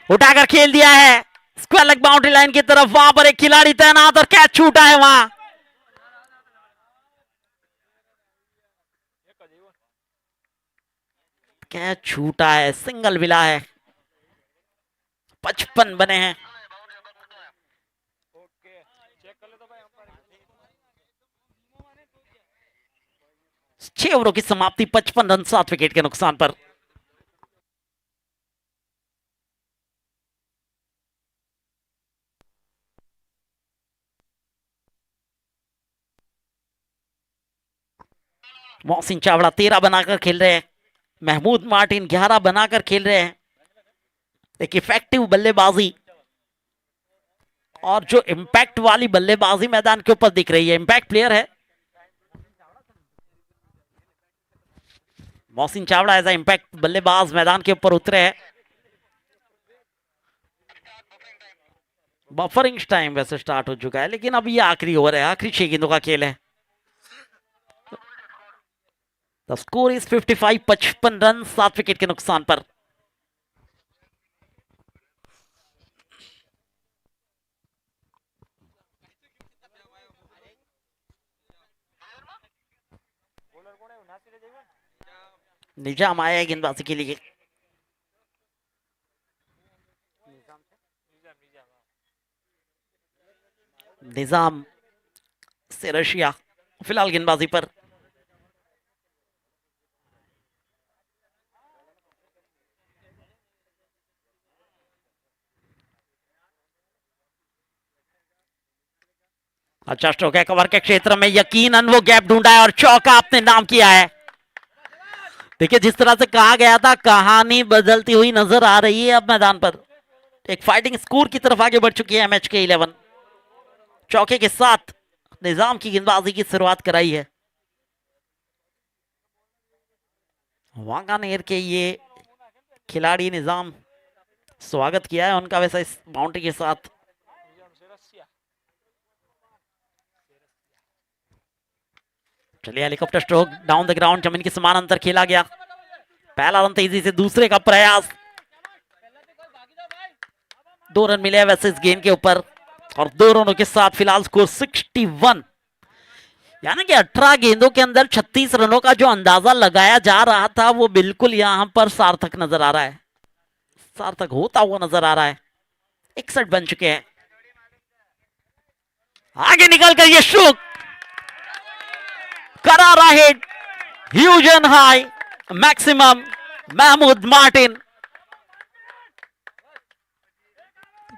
उठाकर खेल दिया है स्क्वायर लेग बाउंड्री लाइन की तरफ। वहां पर एक खिलाड़ी तैनात और कैच छूटा है वहां। कैच छूटा है, सिंगल मिला है। 55 बने हैं। छह ओवरों की समाप्ति, 55 रन 7 विकेट के नुकसान पर। मोहसिन चावड़ा 13 बनाकर खेल रहे हैं, महमूद मार्टिन 11 बनाकर खेल रहे हैं। एक इफेक्टिव बल्लेबाजी और जो इंपैक्ट वाली बल्लेबाजी मैदान के ऊपर दिख रही है, इंपैक्ट प्लेयर है मोहसिन चावड़ा। एज इंपैक्ट बल्लेबाज मैदान के ऊपर उतरे हैं। बफरिंग टाइम वैसे स्टार्ट हो चुका है, लेकिन अब ये आखिरी ओवर है, आखिरी 6 गेंदों का खेल है। The score is 55, 55 run 7 wicket के नुकसान पर। निजाम आया है गेंदबाजी के लिए। निजाम से रशिया फिलहाल गेंदबाजी पर। अच्छा स्ट्रोक है कवर के क्षेत्र में, यकीनन वो गैप ढूंढा है और चौका अपने नाम किया है। देखिए जिस तरह से कहा गया था, कहानी बदलती हुई नजर आ रही है अब मैदान पर। एक फाइटिंग स्कोर की तरफ आगे बढ़ चुकी है MHK11। चौके के साथ निजाम की गेंदबाजी की शुरुआत कराई है। वांकानेर के ये खिलाड़ी निजाम, स्वागत किया है उनका वैसा इस बाउंड्री के साथ। चलिए helicopter stroke down the ground, जमीन के समान अंतर खेला गया। पहला रन तेजी से, दूसरे का प्रयास। 2 रन मिले वैसे इस गेंद के ऊपर और 2 रनों के साथ फिलहाल स्कोर 61। यानी कि 18 गेंदों के अंदर 36 रनों का जो अंदाजा लगाया जा रहा था वो बिल्कुल यहां पर सार्थक नजर आ रहा है, सार्थक होता हुआ नजर आ रहा है। 61 बन चुके हैं। आगे निकल कर ये स्ट्रोक, करारा hit, huge and high, maximum, Mahmood Martin.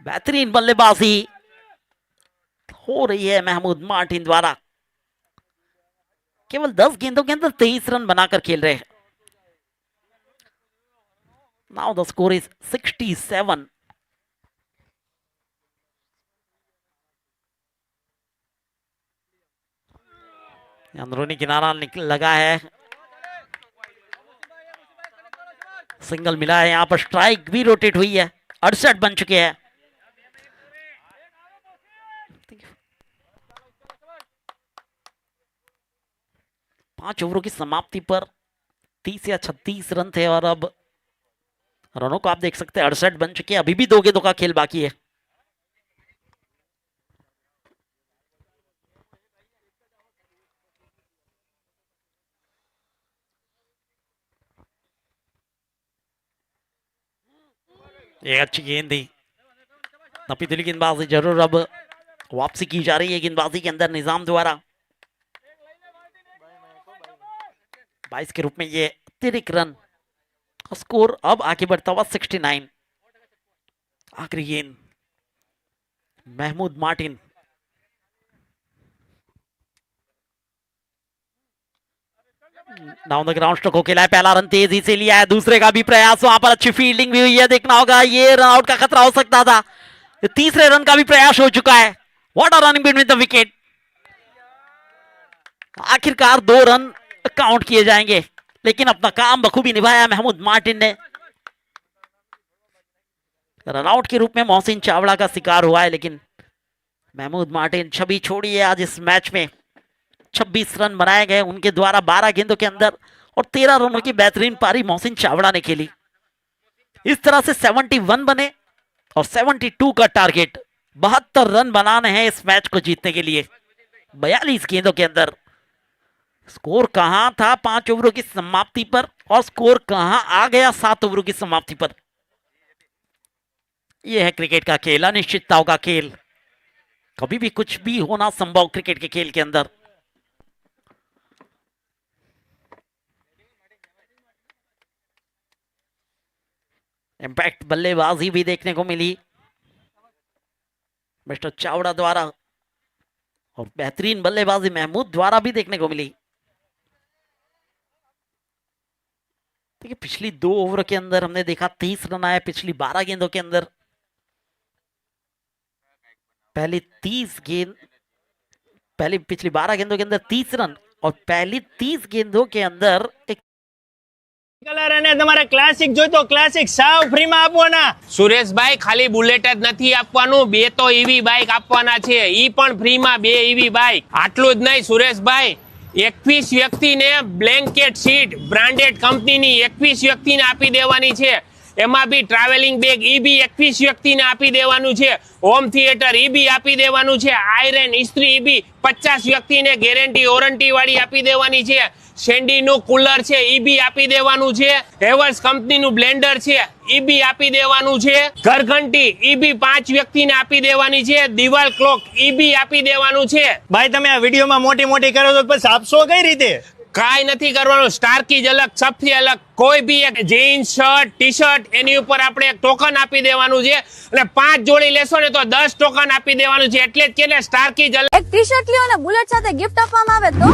बेहतरीन बल्लेबाजी हो रही है महमूद मार्टिन द्वारा। केवल 10 गेंदों के अंदर 23 रन बनाकर खेल रहे हैं। Now the score is 67। अंदरूनी किनारा लगा है, सिंगल मिला है। यहां पर स्ट्राइक भी रोटेट हुई है। 68 बन चुके हैं। पांच ओवरों की समाप्ति पर 30 या 36 रन थे और अब रनों को आप देख सकते हैं 68 बन चुके हैं। अभी भी 2 गेंदों का खेल बाकी है। एक अच्छी गेंद थी, नपी दिली गेंदबाजी जरूर अब वापसी की जा रही है गेंदबाजी के अंदर निजाम द्वारा। 22 के रूप में ये अतिरिक्त रन, स्कोर अब आगे बढ़ता हुआ 69। आखिरी गेंद Mahmood Martin, down the ground stroke होके लाए, पहला रन तेजी से लिया है, दूसरे का भी प्रयास, वहां पर अच्छी फील्डिंग भी हुई है, देखना होगा ये रन आउट का खतरा हो सकता था। तीसरे रन का भी प्रयास हो चुका है। What a running between the wicket. आखिरकार 2 रन काउंट किए जाएंगे, लेकिन अपना काम बखूबी निभाया महमूद मार्टिन ने। रन आउट के रूप में मोहसिन चावड़ा का शिकार हुआ है, लेकिन महमूद मार्टिन छवि छोड़ी है आज इस मैच में। 26 रन बनाए गए उनके द्वारा 12 गेंदों के अंदर, और 13 रनों की बेहतरीन पारी मोहसिन चावड़ा ने खेली। इस तरह से 71 बने और 72 का टारगेट, 72 रन बनाने हैं इस मैच को जीतने के लिए 42 गेंदों के अंदर। स्कोर कहां था 5 ओवरों की समाप्ति पर, और स्कोर कहां आ गया 7 ओवरों की समाप्ति पर। यह है क्रिकेट का खेल, अनिश्चितताओं का खेल। कभी भी कुछ भी होना संभव क्रिकेट के खेल के अंदर। इंपैक्ट बल्लेबाजी भी देखने को मिली मिस्टर चावड़ा द्वारा, और बेहतरीन बल्लेबाजी महमूद द्वारा भी देखने को मिली। देखिए पिछली 2 ओवर के अंदर हमने देखा 30 रन आए पिछली 12 गेंदों के अंदर। पहली पिछली 12 गेंदों के अंदर 30 रन, और पहली 30 गेंदों के अंदर एक કલર અને તમારે ક્લાસિક જોઈતો ક્લાસિક સાવ ફ્રીમાં આપવાના. સુરેશભાઈ ખાલી બુલેટ જ નથી આપવાનું, 2 તો ઈવી બાઇક આપવાના છે, ઈ પણ ફ્રીમાં 2 ઈવી બાઇક. આટલું જ નહીં સુરેશભાઈ, 21 વ્યક્તિને બ્લેન્કેટ સીટ બ્રાન્ડેડ કંપનીની 21 વ્યક્તિને આપી દેવાની છે. એમાં બી ટ્રાવેલિંગ બેગ ઈ બી 21 વ્યક્તિને આપી દેવાનું છે. હોમ થિયેટર ઈ બી આપી દેવાનું છે. આયરન ઇસ્ત્રી ઈ બી 50 વ્યક્તિને ગેરંટી વોરંટી વાળી આપી દેવાની છે. શેન્ડીનું કુલર છે ઈ બી આપી દેવાનું છે. હેવલ્સ કંપનીનું બ્લેન્ડર છે ઈ બી આપી દેવાનું છે. ઘરઘંટી ઈ બી 5 વ્યક્તિને આપી દેવાની છે. દિવાલ ક્લોક ઈ બી આપી દેવાનું છે. ભાઈ તમે આ વિડીયોમાં મોટી મોટી કરો તો પછી આપશો કઈ રીતે? કાંઈ નથી કરવાનું, સ્ટારકીજ અલગ, સબથી અલગ. કોઈ બી એક જીન્સ શર્ટ ટી શર્ટ એની ઉપર આપણે એક ટોકન આપી દેવાનું છે, અને 5 જોડી લેશો ને તો 10 ટોકન આપી દેવાનું છે. એટલે જ કે સ્ટારકીજ અલગ. એક ટી શર્ટ લ્યો અને બુલેટ સાથે ગિફ્ટ આપવામાં આવે તો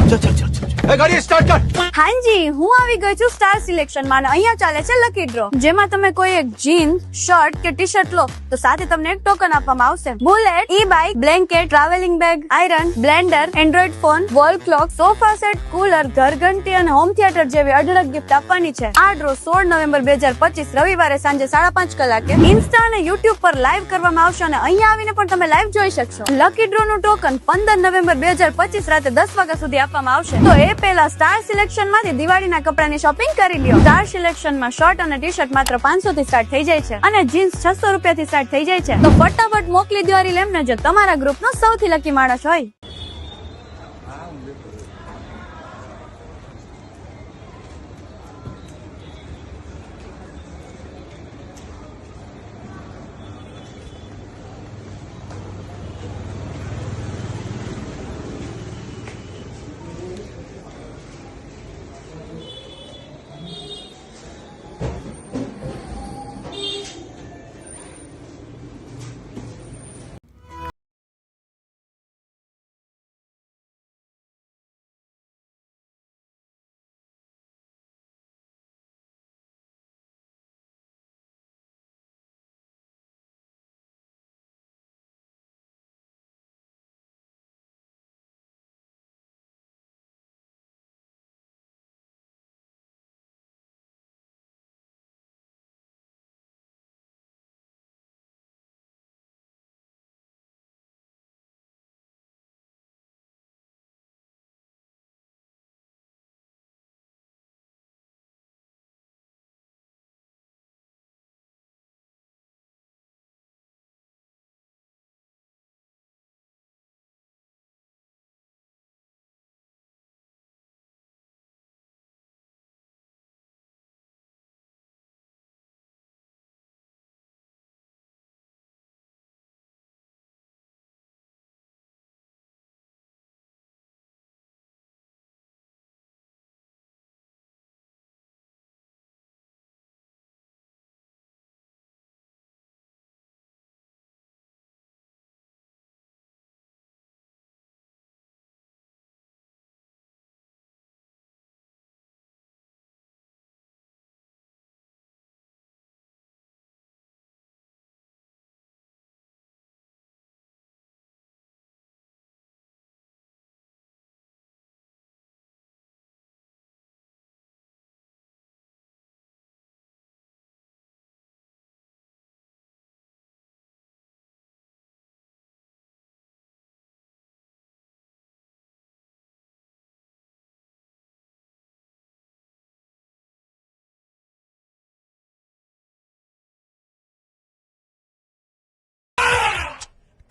હાજી હું આવી ગઈ છું સ્ટાર સિલેક્શનમાં, અને અહીંયા ચાલે છે લકી ડ્રો, જેમાં તમે કોઈ એક જીન્સ શર્ટ કે ટી શર્ટ લો તો સાથે તમને એક ટોકન આપવામાં આવશે. બુલેટ, ઈ bike, blanket, travelling bag, iron, blender, Android phone, wall clock, sofa set, cooler, ઘરઘંટી અને હોમ થિયેટર જેવી અઢળક ગિફ્ટ આપવાની છે. આ ડ્રો 16 નવેમ્બર 2025 રવિવારે સાંજે 5:30 કલાકે ઇન્સ્ટા અને યુટ્યુબ પર લાઈવ કરવામાં આવશે, અને અહીંયા આવીને પણ તમે લાઈવ જોઈ શકશો. લકી ડ્રો નું ટોકન 15 નવેમ્બર 2025 રાતે 10 વાગ્યા સુધી આપવામાં આવશે. તો એ પહેલા સ્ટાર સિલેક્શન માંથી દિવાળીના કપડાની શોપિંગ કરી લ્યો. સ્ટાર સિલેક્શનમાં શર્ટ અને ટી શર્ટ માત્ર 500 થી સ્ટાર્ટ થઈ જાય છે, અને જીન્સ 600 રૂપિયાથી સ્ટાર્ટ થઈ જાય છે. તો ફટાફટ મોકલી દો એમને જો તમારા ગ્રુપનો સૌથી લકી માણસ હોય.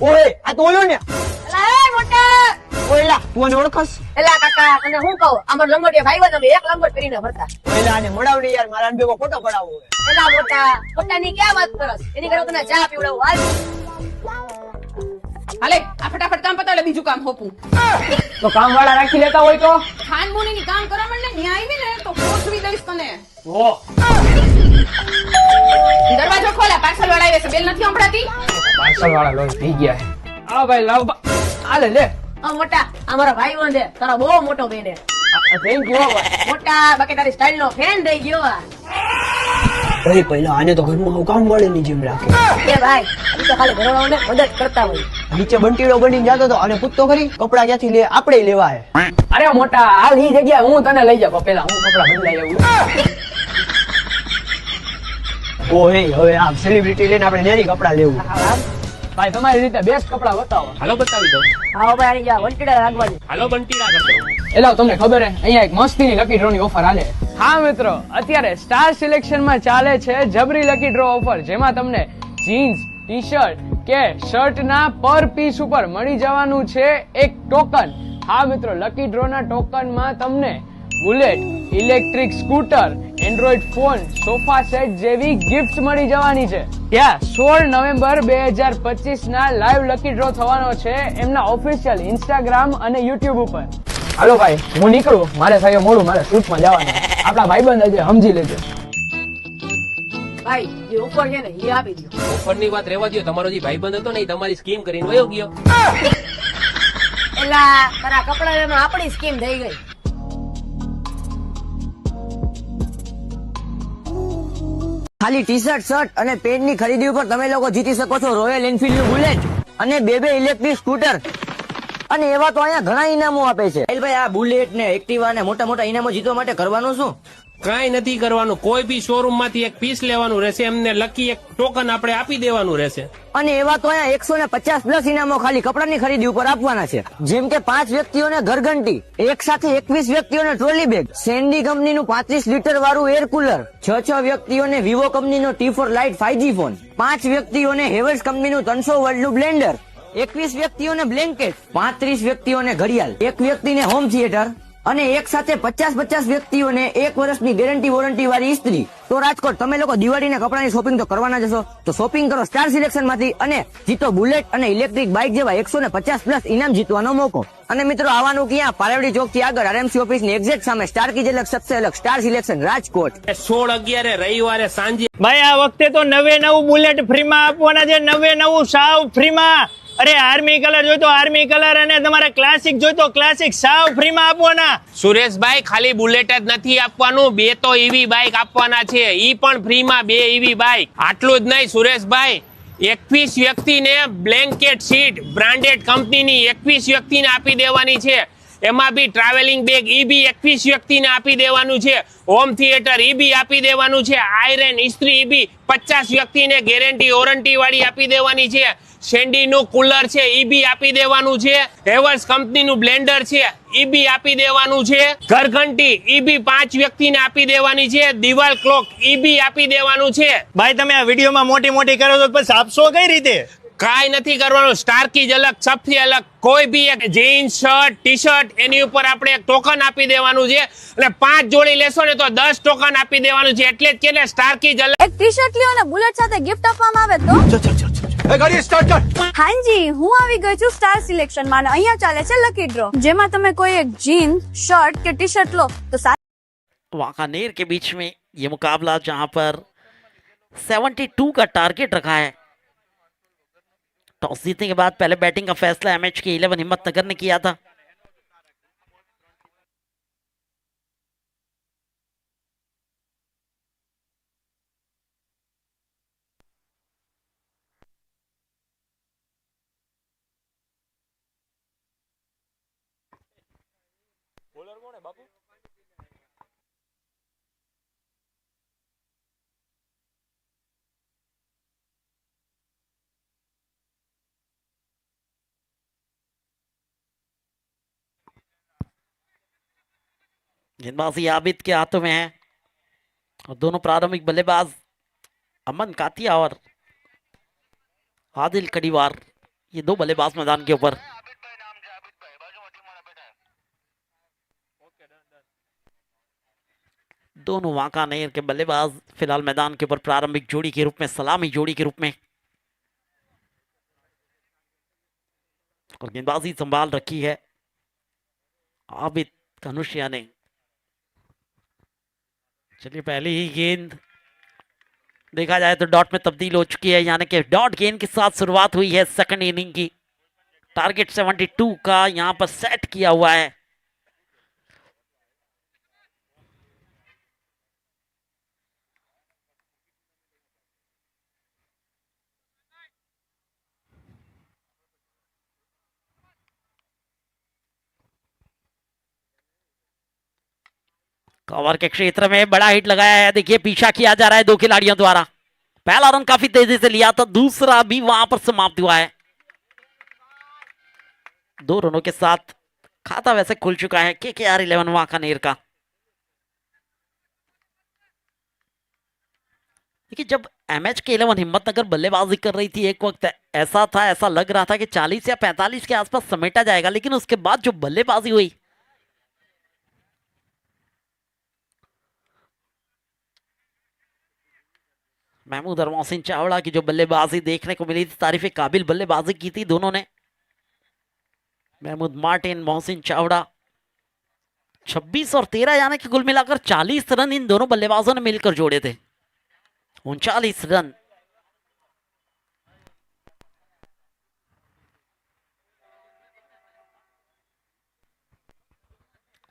ઓય આ તો ઓલો ને એલા એ મોટા ઓયલા તું આને ઓળખસ એલા કાકા તને હું કહું અમાર લંગોટિયા ભાઈબંધ અમે એક લંગોટ પહેરીને ફરતા ઓયલા આને મોડાવડી યાર મારા ભેગો ફોટો પડાવવો હોય એલા મોટા મોટાની ક્યાં વાત કરસ એની ઘરે તને ચા પીવડાવું હાલ હાલે આ ફટાફટ કામ પતાડે બીજું કામ હોપું તો કામ વાળા રાખી લેતા હોય તો ખાનબુની ની કામ કરવા માંડે ને ન્યા આવી ને તો પોઠવી દઈશ તને ઓ દરવાજો ખોલા પાર્સલ વાળા આવે છે બેલ નથી સંભળાતી પાર્સલ વાળા લોન થઈ ગયા છે આ ભાઈ લાવ આલે લે આ મોટા અમારો ભાઈબંધ છે તારો બહુ મોટો બેન છે થેન્ક યુ મોટા બાકી તારી સ્ટાઇલ નો ફેન થઈ ગયો આ અરે પહેલા આને તો ઘરમાં કામ વાળીની જેમ રાખે એ ભાઈ ઈ તો ખાલી ઘરવાળાઓને મદદ કરતા હોય નીચે બંટીડો બનીને જાતો તો આને પૂછતો ખરી કપડા ક્યાંથી લે આપણે લેવા હે અરે મોટા હાલ ઈ જગ્યાએ હું તને લઈ જાવ પેલા હું કપડા બદલાઈ આવું ઓહે હવે આ સેલિબ્રિટી લઈને આપણે નેરી કપડા લેવું ભાઈ તમારી રીતે બેસ્ટ કપડા બતાવો હાલો બતાવી દઉં. આવો ભાઈ આની જા વંટીડા રાખવા દે હાલો બંટીડા કરતો. એલા તમને ખબર હે અહીંયા એક મસ્તીની લકી ડ્રો ની ઓફર આલે હા મિત્રો અત્યારે સ્ટાર સિલેક્શન માં ચાલે છે જબરી લકી ડ્રો ઓફર જેમાં તમને જીન્સ ટી શર્ટ કે શર્ટ ના પર પીસ ઉપર મળી જવાનું છે એક ટોકન હા મિત્રો લકી ડ્રો ના ટોકન માં તમને bullet electric scooter Android phone sofa set જેવી ગિફ્ટ મળી જવાની છે ત્યાં 16 નવેમ્બર 2025 ના લાઈવ લકી ડ્રો થવાનો છે એમના ઓફિશિયલ ઇન્સ્ટાગ્રામ અને યુટ્યુબ ઉપર હાલો ભાઈ હું નીકળું મારે થયો મોડું મારે શૂટમાં જવાનું આપણા ભાઈબંધ આજે સમજી લેજો ભાઈ જે ઓફર છે ને એ આપી દો ઓફરની વાત રહેવા દો. તમારો જે ભાઈબંધ હતો ને એ તમારી સ્કીમ કરીને વયો ગયો. એલા તારા કપડા આપણી સ્કીમ થઈ ગઈ ખાલી ટી શર્ટ શર્ટ અને પેન્ટ ની ખરીદી ઉપર તમે લોકો જીતી શકો છો રોયલ એનફિલ્ડ નું બુલેટ અને બે ઇલેક્ટ્રિક સ્કૂટર અને એવા તો અહીંયા ઘણા ઇનામો આપે છે ભાઈ આ બુલેટ ને એક્ટિવા ને મોટા મોટા ઇનામો જીતવા માટે કરવાનું શું કાંઈ નથી કરવાનું. કોઈ બી શોરૂમ માંથી એક પીસ લેવાનું રહેશે. એમને લકી એક ટોકન આપણે આપી દેવાનું રહેશે. અને એવા તો અહીંયા 150 પ્લસ ઇનામો ખાલી કપડાની ખરીદી ઉપર આપવાના છે જેમ કે 5 વ્યક્તિઓને ઘરઘંટી એક સાથે 21 વ્યક્તિઓને ટ્રોલી બેગ સેન્ડી કંપનીનું 35 લીટર વાળું એર કુલર 6 વ્યક્તિઓને વિવો કંપનીનો T4 લાઇટ 5G ફોન 5 વ્યક્તિઓને હેવલ્સ કંપનીનું 300 વોલ્ટનું બ્લેન્ડર 21 વ્યક્તિઓને બ્લેન્કેટ 35 વ્યક્તિઓને ઘડિયાળ એક વ્યક્તિને હોમ થિયેટર અને એક સાથે 50 વ્યક્તિઓને 1 વર્ષની ગેરંટી વોરંટી વાળી ઇસ્ત્રી તો રાજકોટ તમે લોકો દિવાળીના કપડાની શોપિંગ તો કરવાના જશો તો શોપિંગ કરો સ્ટાર સિલેક્શન માંથી અને જીતો બુલેટ અને ઇલેક્ટ્રિક બાઇક જેવા 150 પ્લસ ઇનામ જીતવાનો મોકો અને મિત્રો આવવાનું ક્યાં પારેવડી ચોક થી આગળ આરએમસી ઓફિસ ની એક્ઝેક્ટ સામે સ્ટાર કી ઝલક સબસે અલગ સ્ટાર સિલેક્શન રાજકોટ 16/11 રવિવારે સાંજે ભાઈ આ વખતે તો નવું બુલેટ ફ્રીમાં આપવાના છે નવું સાવ ફ્રીમાં અરે આર્મી કલર જોઈતો આર્મી કલર અને તમારે ક્લાસિક જોઈતો ક્લાસિક સાવ ફ્રીમાં આપવાના. સુરેશભાઈ ખાલી બુલેટ જ નથી આપવાનું, 2 તો ઈવી બાઇક આપવાના છે. ઈ પણ ફ્રીમાં 2 ઈવી બાઇક. આટલું જ નહીં સુરેશભાઈ, 21 વ્યક્તિને બ્લેન્કેટ સીટ બ્રાન્ડેડ કંપનીની 21 વ્યક્તિને આપી દેવાની છે. એમાં બી ટ્રાવેલિંગ બેગ ઈ બી 21 વ્યક્તિને આપી દેવાનું છે. હોમ થિયેટર ઈ બી આપી દેવાનું છે. આયરન ઇસ્ત્રી ઈ બી 50 વ્યક્તિને ગેરંટી વોરંટી વાળી આપી દેવાની છે. શેન્ડીનું કુલર છે ઈ બી આપી દેવાનું છે. હેવલ્સ કંપનીનું બ્લેન્ડર છે ઈ બી આપી દેવાનું છે. ઘરઘંટી ઈ બી 5 વ્યક્તિને આપી દેવાની છે. દિવાલ ક્લોક ઈ બી આપી દેવાનું છે. ભાઈ તમે આ વિડીયોમાં મોટી કરો તો પછી આપશો કઈ રીતે? કાંઈ નથી કરવાનું. સ્ટાર કી ઝલક સબથી અલગ કોઈ બી એક જીન્સ શર્ટ ટી શર્ટ એની ઉપર આપણે એક ટોકન આપી દેવાનું છે અને 5 જોડી લેશો ને તો 10 ટોકન આપી દેવાનું છે. એટલે જ કે સ્ટાર કી ઝલક એક ટી શર્ટ લ્યો અને બુલેટ સાથે ગિફ્ટ આપવામાં આવે તો હાજી હું આવી ગઈ છું સ્ટાર સિલેક્શન માં અને અહીંયા ચાલે છે લકી ડ્રો જેમાં તમે કોઈ એક જીન્સ શર્ટ કે ટી શર્ટ લો તો वाकानेर के बीच में ये मुकाबला जहां पर 72 का टारगेट रखा है. टॉस जीतने के बाद पहले बैटिंग का फैसला एमएच के 11 हिम्मतनगर ने किया था. गेंदबाजी आबिद के हाथों में है और दोनों प्रारंभिक बल्लेबाज अमन कातिया और आदिल कड़ीवार ये दो बल्लेबाज मैदान के ऊपर। दोनों वांकानेर के बल्लेबाज फिलहाल मैदान के ऊपर प्रारंभिक जोड़ी के रूप में, सलामी जोड़ी के रूप में, और गेंदबाजी संभाल रखी है आबिद कनुशिया ने। चलिए पहली ही गेंद देखा जाए तो डॉट में तब्दील हो चुकी है, यानी कि डॉट गेंद के साथ शुरुआत हुई है सेकंड इनिंग की। टारगेट 72 का यहां पर सेट किया हुआ है। कवर के क्षेत्र में बड़ा हिट लगाया है। देखिए पीछा किया जा रहा है दो खिलाड़ियों द्वारा। पहला रन काफी तेजी से लिया था, दूसरा भी वहां पर समाप्त हुआ है। 2 रनों के साथ खाता वैसे खुल चुका है KKR 11 वांकानेर का। देखिए जब MHK11 हिम्मतनगर बल्लेबाजी कर रही थी, एक वक्त ऐसा था, ऐसा लग रहा था कि 40 या 45 के आसपास समेटा जाएगा, लेकिन उसके बाद जो बल्लेबाजी हुई, महमूद और मोहसिन चावड़ा की जो बल्लेबाजी देखने को मिली थी, तारीफ काबिल बल्लेबाजी की थी दोनों ने। महमूद मार्टिन, मोहसिन चावड़ा, 26 और 13 यानी कि कुल मिलाकर 40 रन इन दोनों बल्लेबाजों ने मिलकर जोड़े थे। 39 रन।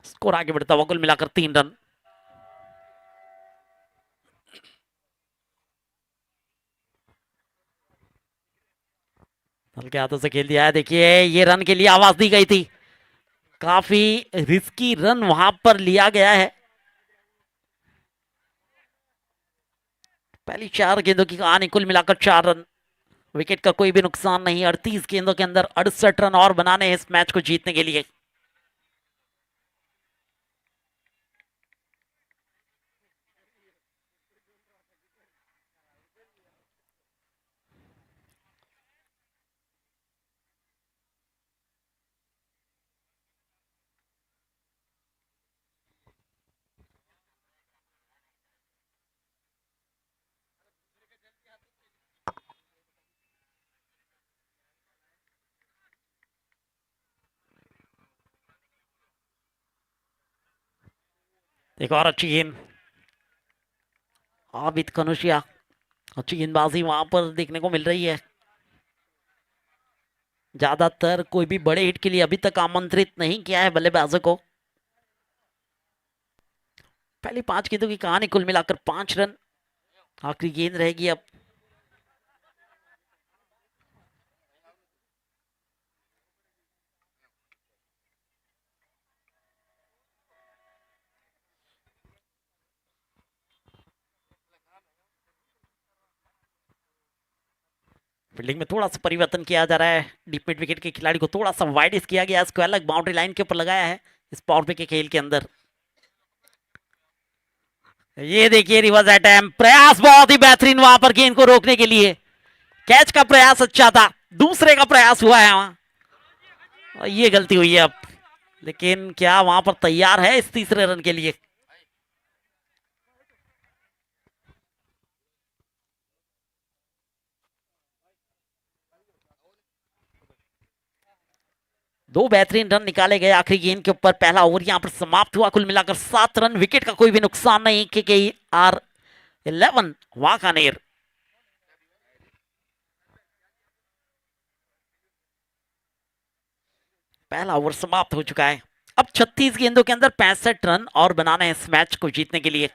स्कोर आगे बढ़ता हुआ कुल मिलाकर 3 रन। हल्के हाथों से खेल दिया है। देखिए ये रन के लिए आवाज दी गई थी, काफी रिस्की रन वहां पर लिया गया है। पहली 4 गेंदों की कहानी, कुल मिलाकर 4 रन। विकेट का कोई भी नुकसान नहीं। 38 गेंदों के अंदर 68 रन और बनाने हैं इस मैच को जीतने के लिए। एक और अच्छी गेंद, आबिद कनुशिया, अच्छी गेंदबाजी वहां पर देखने को मिल रही है। ज्यादातर कोई भी बड़े हिट के लिए अभी तक आमंत्रित नहीं किया है बल्लेबाजों को। पहली 5 गेंदों की कहानी, कुल मिलाकर 5 रन। आखिरी गेंद रहेगी अब। फील्डिंग में थोड़ा सा परिवर्तन किया जा रहा है। डीप मिड विकेट के खिलाड़ी को थोड़ा सा वाइड किया गया, इसको अलग बाउंड्री लाइन के ऊपर लगाया है इस पावर प्ले के खेल के अंदर। ये देखिए रिवर्स अटैम्प्ट, प्रयास बहुत ही बेहतरीन वहां पर गेंद को रोकने के लिए। कैच का प्रयास अच्छा था, दूसरे का प्रयास हुआ है वहां, ये गलती हुई है अब। लेकिन क्या वहां पर तैयार है इस तीसरे रन के लिए? दो बेहतरीन रन निकाले गए आखिरी गेंद के ऊपर। पहला ओवर यहां पर समाप्त हुआ, कुल मिलाकर 7 रन। विकेट का कोई भी नुकसान नहीं। KKR 11 वांकानेर। पहला ओवर समाप्त हो चुका है। अब 36 गेंदों के अंदर 65 रन और बनाने हैं इस मैच को जीतने के लिए।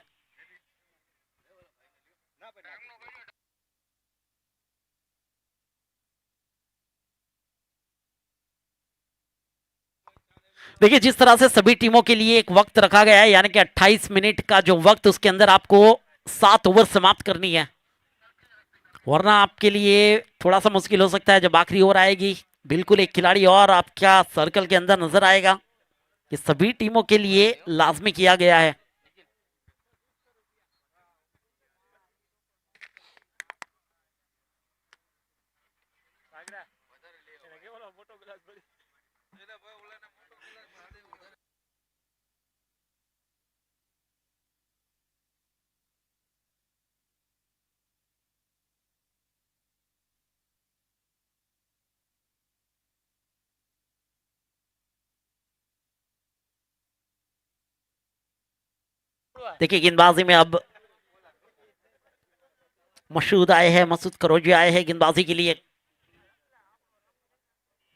देखिए जिस तरह से सभी टीमों के लिए एक वक्त रखा गया है, यानी कि 28 मिनट का जो वक्त, उसके अंदर आपको 7 ओवर समाप्त करनी है, वरना आपके लिए थोड़ा सा मुश्किल हो सकता है। जब आखिरी ओवर आएगी, बिल्कुल एक खिलाड़ी और आपका सर्कल के अंदर नजर आएगा। ये सभी टीमों के लिए लाजमी किया गया है। देखिए गेंदबाजी में अब मसूद आए हैं, मसूद करोजी आए हैं गेंदबाजी के लिए।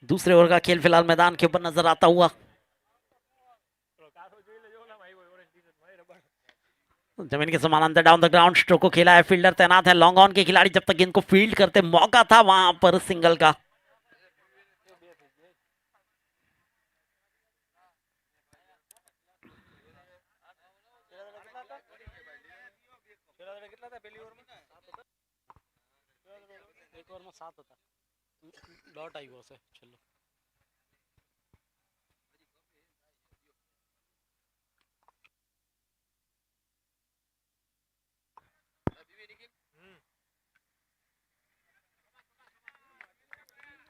दूसरे ओवर का खेल फिलहाल मैदान के ऊपर नजर आता हुआ। जमीन के समानांतर डाउन द ग्राउंड स्ट्रोक को खेला है, फील्डर तैनात है। लॉन्ग ऑन के खिलाड़ी जब तक गेंद को फील्ड करते मौका था वहां पर सिंगल का।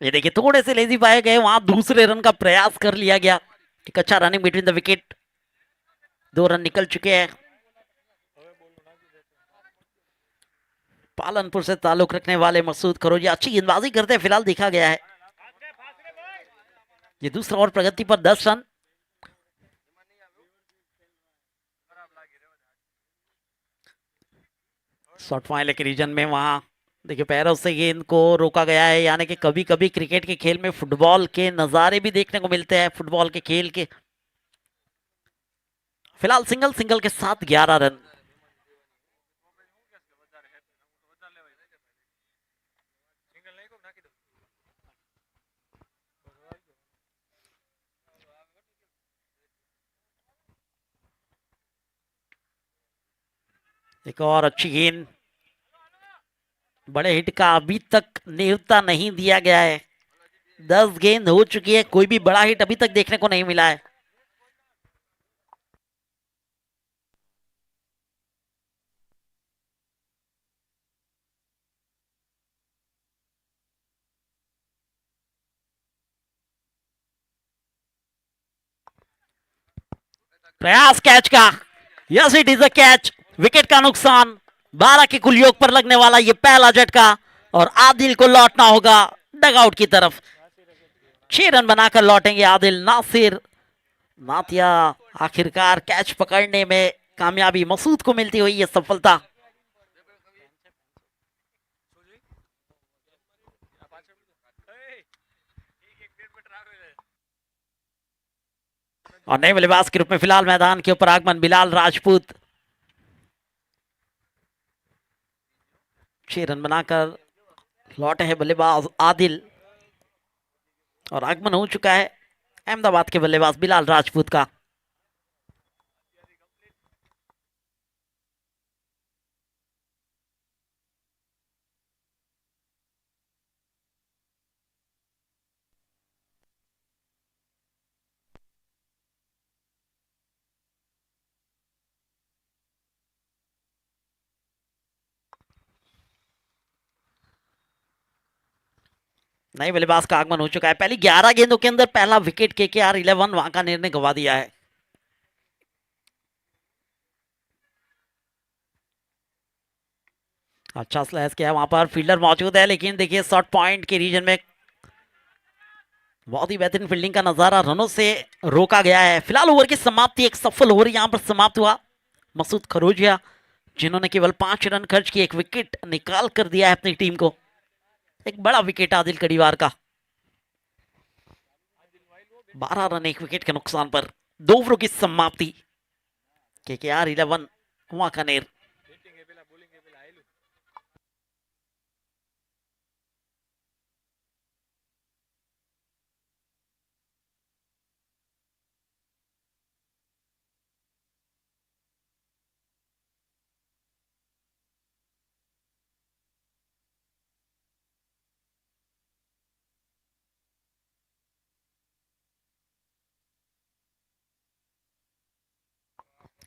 ये देखिए थोड़े से लेजी पाए गए, वहां दूसरे रन का प्रयास कर लिया गया। एक अच्छा running between the wicket, 2 run निकल चुके हैं। पालनपुर से ताल्लुक रखने वाले मसूद करोजी अच्छी गेंदबाजी करते हैं, फिलहाल देखा गया है। ये दूसरा ओवर प्रगति पर 10 रन। शॉर्ट फाइनल के रीजन में वहां देखिए पैरों से गेंद को रोका गया है, यानी कि कभी कभी क्रिकेट के खेल में फुटबॉल के नजारे भी देखने को मिलते हैं, फुटबॉल के खेल के। फिलहाल सिंगल सिंगल के साथ 11 रन। एक और अच्छी गेंद, बड़े हिट का अभी तक न्योता नहीं दिया गया है। 10 गेंद हो चुकी है, कोई भी बड़ा हिट अभी तक देखने को नहीं मिला है। प्रयास कैच का, yes it is a catch. Wicket का नुकसान, 12 के कुल योग पर लगने वाला ये पहला झटका और आदिल को लौटना होगा डगआउट की तरफ। 6 रन बनाकर लौटेंगे आदिल। नासिर नातिया आखिरकार कैच पकड़ने में कामयाबी, मसूद को मिलती हुई ये सफलता। और नए बल्लेबाज के रूप में फिलहाल मैदान के ऊपर आगमन बिलाल राजपूत। 6 रन बनाकर लौटे हैं बल्लेबाज आदिल और आगमन हो चुका है अहमदाबाद के बल्लेबाज बिलाल राजपूत का। नए बल्लेबाज का आगमन हो चुका है। पहली 11 गेंदों के अंदर पहला विकेट केकेआर 11 वांकानेर ने गंवा दिया है। अच्छा स्लैश किया, वहां पर फील्डर मौजूद है, लेकिन देखिए शॉर्ट पॉइंट के रीजन में बहुत ही बेहतरीन फील्डिंग का नजारा, रनों से रोका गया है। फिलहाल ओवर की समाप्ति, एक सफल ओवर यहां पर समाप्त हुआ। मसूद खरोजिया जिन्होंने केवल 5 रन खर्च किए, एक विकेट निकाल कर दिया है अपनी टीम को। एक बड़ा विकेट आदिल कड़ीवार का, 12 रन 1 विकेट के नुकसान पर 2 ओवरों की समाप्ति। केकेआर 11 वांकानेर।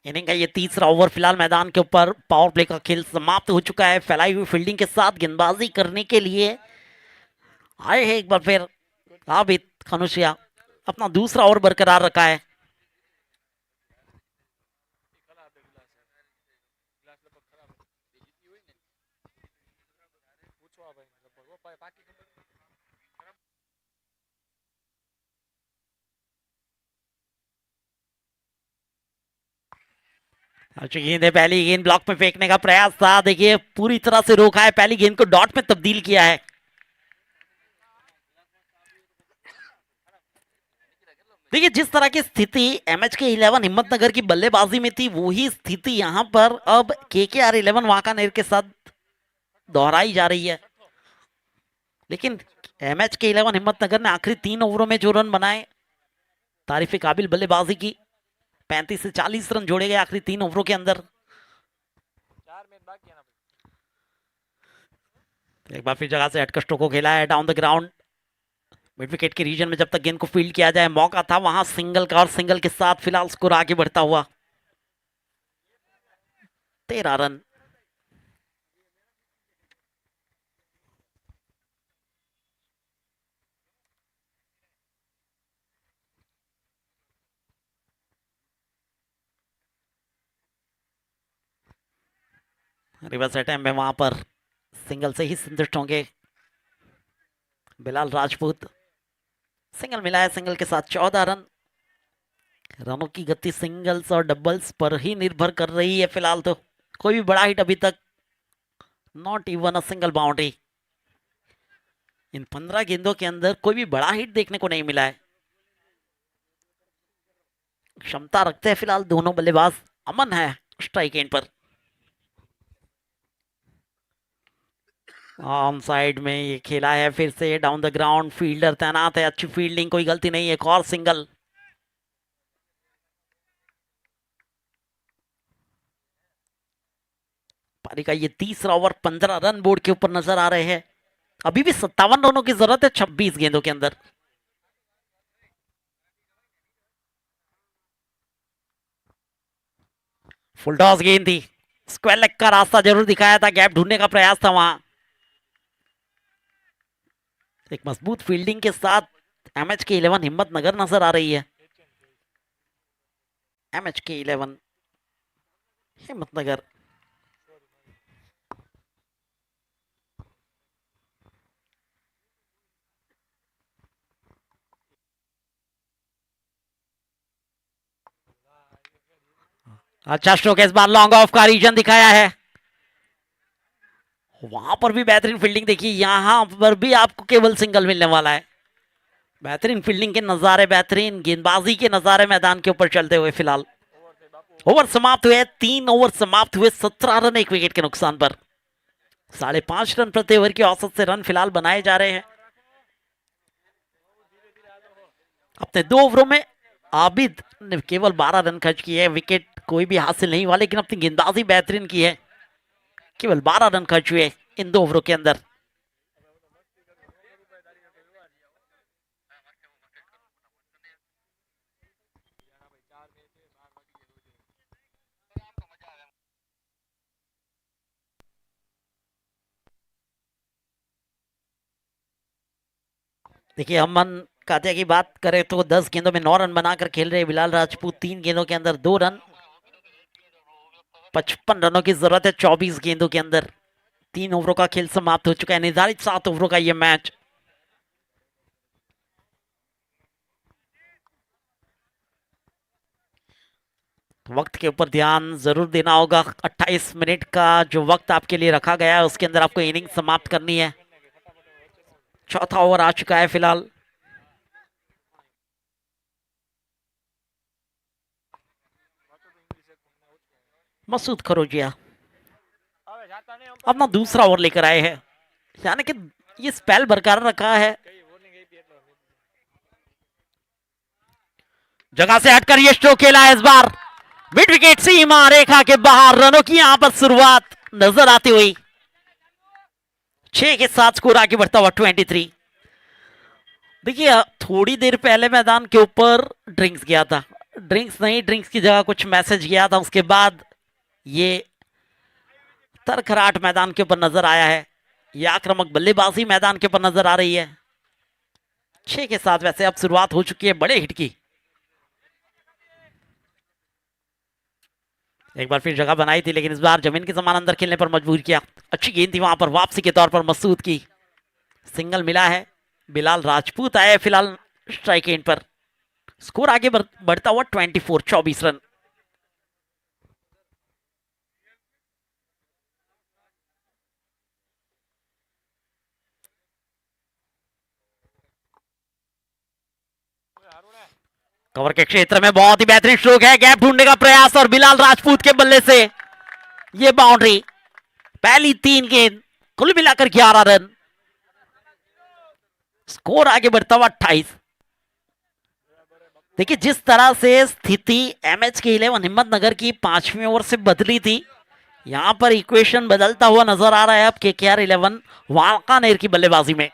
इनिंग का ये तीसरा ओवर फिलहाल मैदान के ऊपर पावर प्ले का खेल समाप्त हो चुका है। फैलाई हुई फील्डिंग के साथ गेंदबाजी करने के लिए आए हैं एक बार फिर आबिद। खनुशिया अपना दूसरा ओवर बरकरार रखा है। अच्छी गेंद है, पहली गेंद ब्लॉक में फेंकने का प्रयास था, देखिए पूरी तरह से रोका है, पहली गेंद को डॉट में तब्दील किया है। देखिए जिस तरह की स्थिति MHK11 हिम्मतनगर की बल्लेबाजी में थी, वही स्थिति यहां पर अब KKR11 वांकानेर के साथ दोहराई जा रही है। लेकिन MHK11 हिम्मतनगर ने आखिरी 3 ओवरों में जो रन बनाए, तारीफ काबिल बल्लेबाजी की। 35 से 40 रन जोड़े गए आखिरी 3 ओवरों के अंदर। एक बार फिर जगह से हटकर स्ट्रोक को खेला है down the ground. Mid wicket के रीजन में जब तक गेंद को फील्ड किया जाए, मौका था वहां सिंगल का, और सिंगल के साथ फिलहाल स्कोर आगे बढ़ता हुआ 13 रन। रिवर्स अटैम्प में वहां पर सिंगल से ही संतुष्ट होंगे बिलाल राजपूत। सिंगल मिला है, सिंगल के साथ 14 रन। रनों की गति सिंगल्स और डबल्स पर ही निर्भर कर रही है फिलहाल। तो कोई भी बड़ा हिट अभी तक, not even a single boundary. इन 15 गेंदों के अंदर कोई भी बड़ा हिट देखने को नहीं मिला है। क्षमता रखते हैं फिलहाल दोनों बल्लेबाज। अमन है स्ट्राइक एंड पर। ऑन साइड में ये खेला है, फिर से डाउन द ग्राउंड, फील्डर तैनात है, अच्छी फील्डिंग, कोई गलती नहीं है। एक और सिंगल। पारी का ये तीसरा ओवर, 15 रन बोर्ड के ऊपर नजर आ रहे हैं। अभी भी 57 रनों की जरूरत है 26 गेंदों के अंदर। फुल टॉस गेंद थी, स्क्वायर लेग का रास्ता जरूर दिखाया था, गैप ढूंढने का प्रयास था वहां। एक मजबूत फील्डिंग के साथ MHK11 हिम्मतनगर नजर आ रही है। MHK11 हिम्मतनगर। अच्छा स्ट्रोक इस बार लॉन्ग ऑफ का रीजन दिखाया है। वहां पर भी बेहतरीन फील्डिंग देखी, यहां पर भी आपको केवल सिंगल मिलने वाला है। बेहतरीन फील्डिंग के नजारे, बेहतरीन गेंदबाजी के नजारे मैदान के ऊपर चलते हुए फिलहाल। ओवर समाप्त हुए, 3 ओवर समाप्त हुए, 17 रन 1 विकेट के नुकसान पर। 5.5 रन प्रति ओवर की औसत से रन फिलहाल बनाए जा रहे हैं। अपने 2 ओवरों में आबिद ने केवल 12 रन खर्च किए, विकेट कोई भी हासिल नहीं हुआ, लेकिन अपनी गेंदबाजी बेहतरीन की है। केवल 12 रन खर्च हुए इन 2 ओवरों के अंदर। देखिए अमन कातिया की बात करें तो 10 गेंदों में 9 रन बनाकर खेल रहे बिलाल राजपूत। 3 गेंदों के अंदर 2 रन। 55 रनों की जरूरत है 24 गेंदों के अंदर। 3 ओवरों का खेल समाप्त हो चुका है। निर्धारित 7 ओवरों का यह मैच। वक्त के ऊपर ध्यान जरूर देना होगा। 28 मिनट का जो वक्त आपके लिए रखा गया है, उसके अंदर आपको इनिंग समाप्त करनी है। चौथा ओवर आ चुका है फिलहाल। मसूद खरोजिया अपना दूसरा ओवर लेकर आए हैं, यानी कि ये स्पेल बरकरार रखा है। जगह से हटकर ये स्ट्रोक खेला है इस बार। मिड विकेट सीमा रेखा के बाहर, रनों की यहां पर शुरुआत नजर आती हुई। 6 के साथ स्कोर आगे बढ़ता हुआ 23। देखिए थोड़ी देर पहले मैदान के ऊपर ड्रिंक्स गया था, ड्रिंक्स नहीं, ड्रिंक्स की जगह कुछ मैसेज गया था। उसके बाद ये तरखराट मैदान के ऊपर नजर आया है। ये आक्रामक बल्लेबाजी मैदान के ऊपर नजर आ रही है। 6 के साथ वैसे अब शुरुआत हो चुकी है बड़े हिट की। एक बार फिर जगह बनाई थी लेकिन इस बार जमीन के समान अंदर खेलने पर मजबूर किया। अच्छी गेंद थी वहां पर वापसी के तौर पर मसूद की। सिंगल मिला है। बिलाल राजपूत आया है फिलहाल स्ट्राइक एंड पर। स्कोर आगे बढ़ता हुआ 24 रन। कवर के क्षेत्र में बहुत ही बेहतरीन स्ट्रोक है। गैप ढूंढने का प्रयास और बिलाल राजपूत के बल्ले से ये बाउंड्री। पहली 3 गेंद कुल मिलाकर 11 रन। स्कोर आगे बढ़ता हुआ 28। देखिए जिस तरह से स्थिति एमएच के 11 हिम्मतनगर की 5वीं ओवर से बदली थी, यहां पर इक्वेशन बदलता हुआ नजर आ रहा है अब केकेआर 11 वाकानेर की बल्लेबाजी में।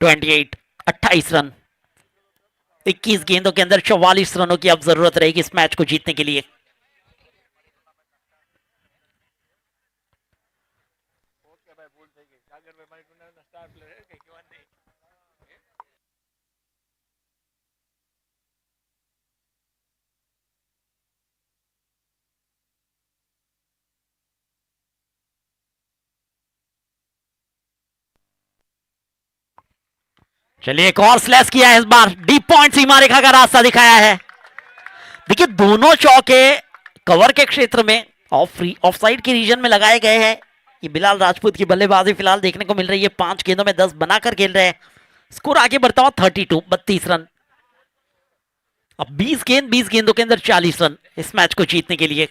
Twenty 28 run. 21 गेंदों के अंदर 44 रनों की अब जरूरत रहेगी इस मैच को जीतने के लिए। चलिए एक और स्लैश किया है इस बार। डीप पॉइंट सीमा रेखा का रास्ता दिखाया है। देखिए दोनों चौके कवर के क्षेत्र में ऑफ साइड के रीजन में लगाए गए हैं। ये बिलाल राजपूत की बल्लेबाजी फिलहाल देखने को मिल रही है। 5 गेंदों में 10 बनाकर खेल रहे हैं। स्कोर आगे बढ़ता हुआ 32 रन। अब 20 गेंदों के अंदर 40 रन इस मैच को जीतने के लिए।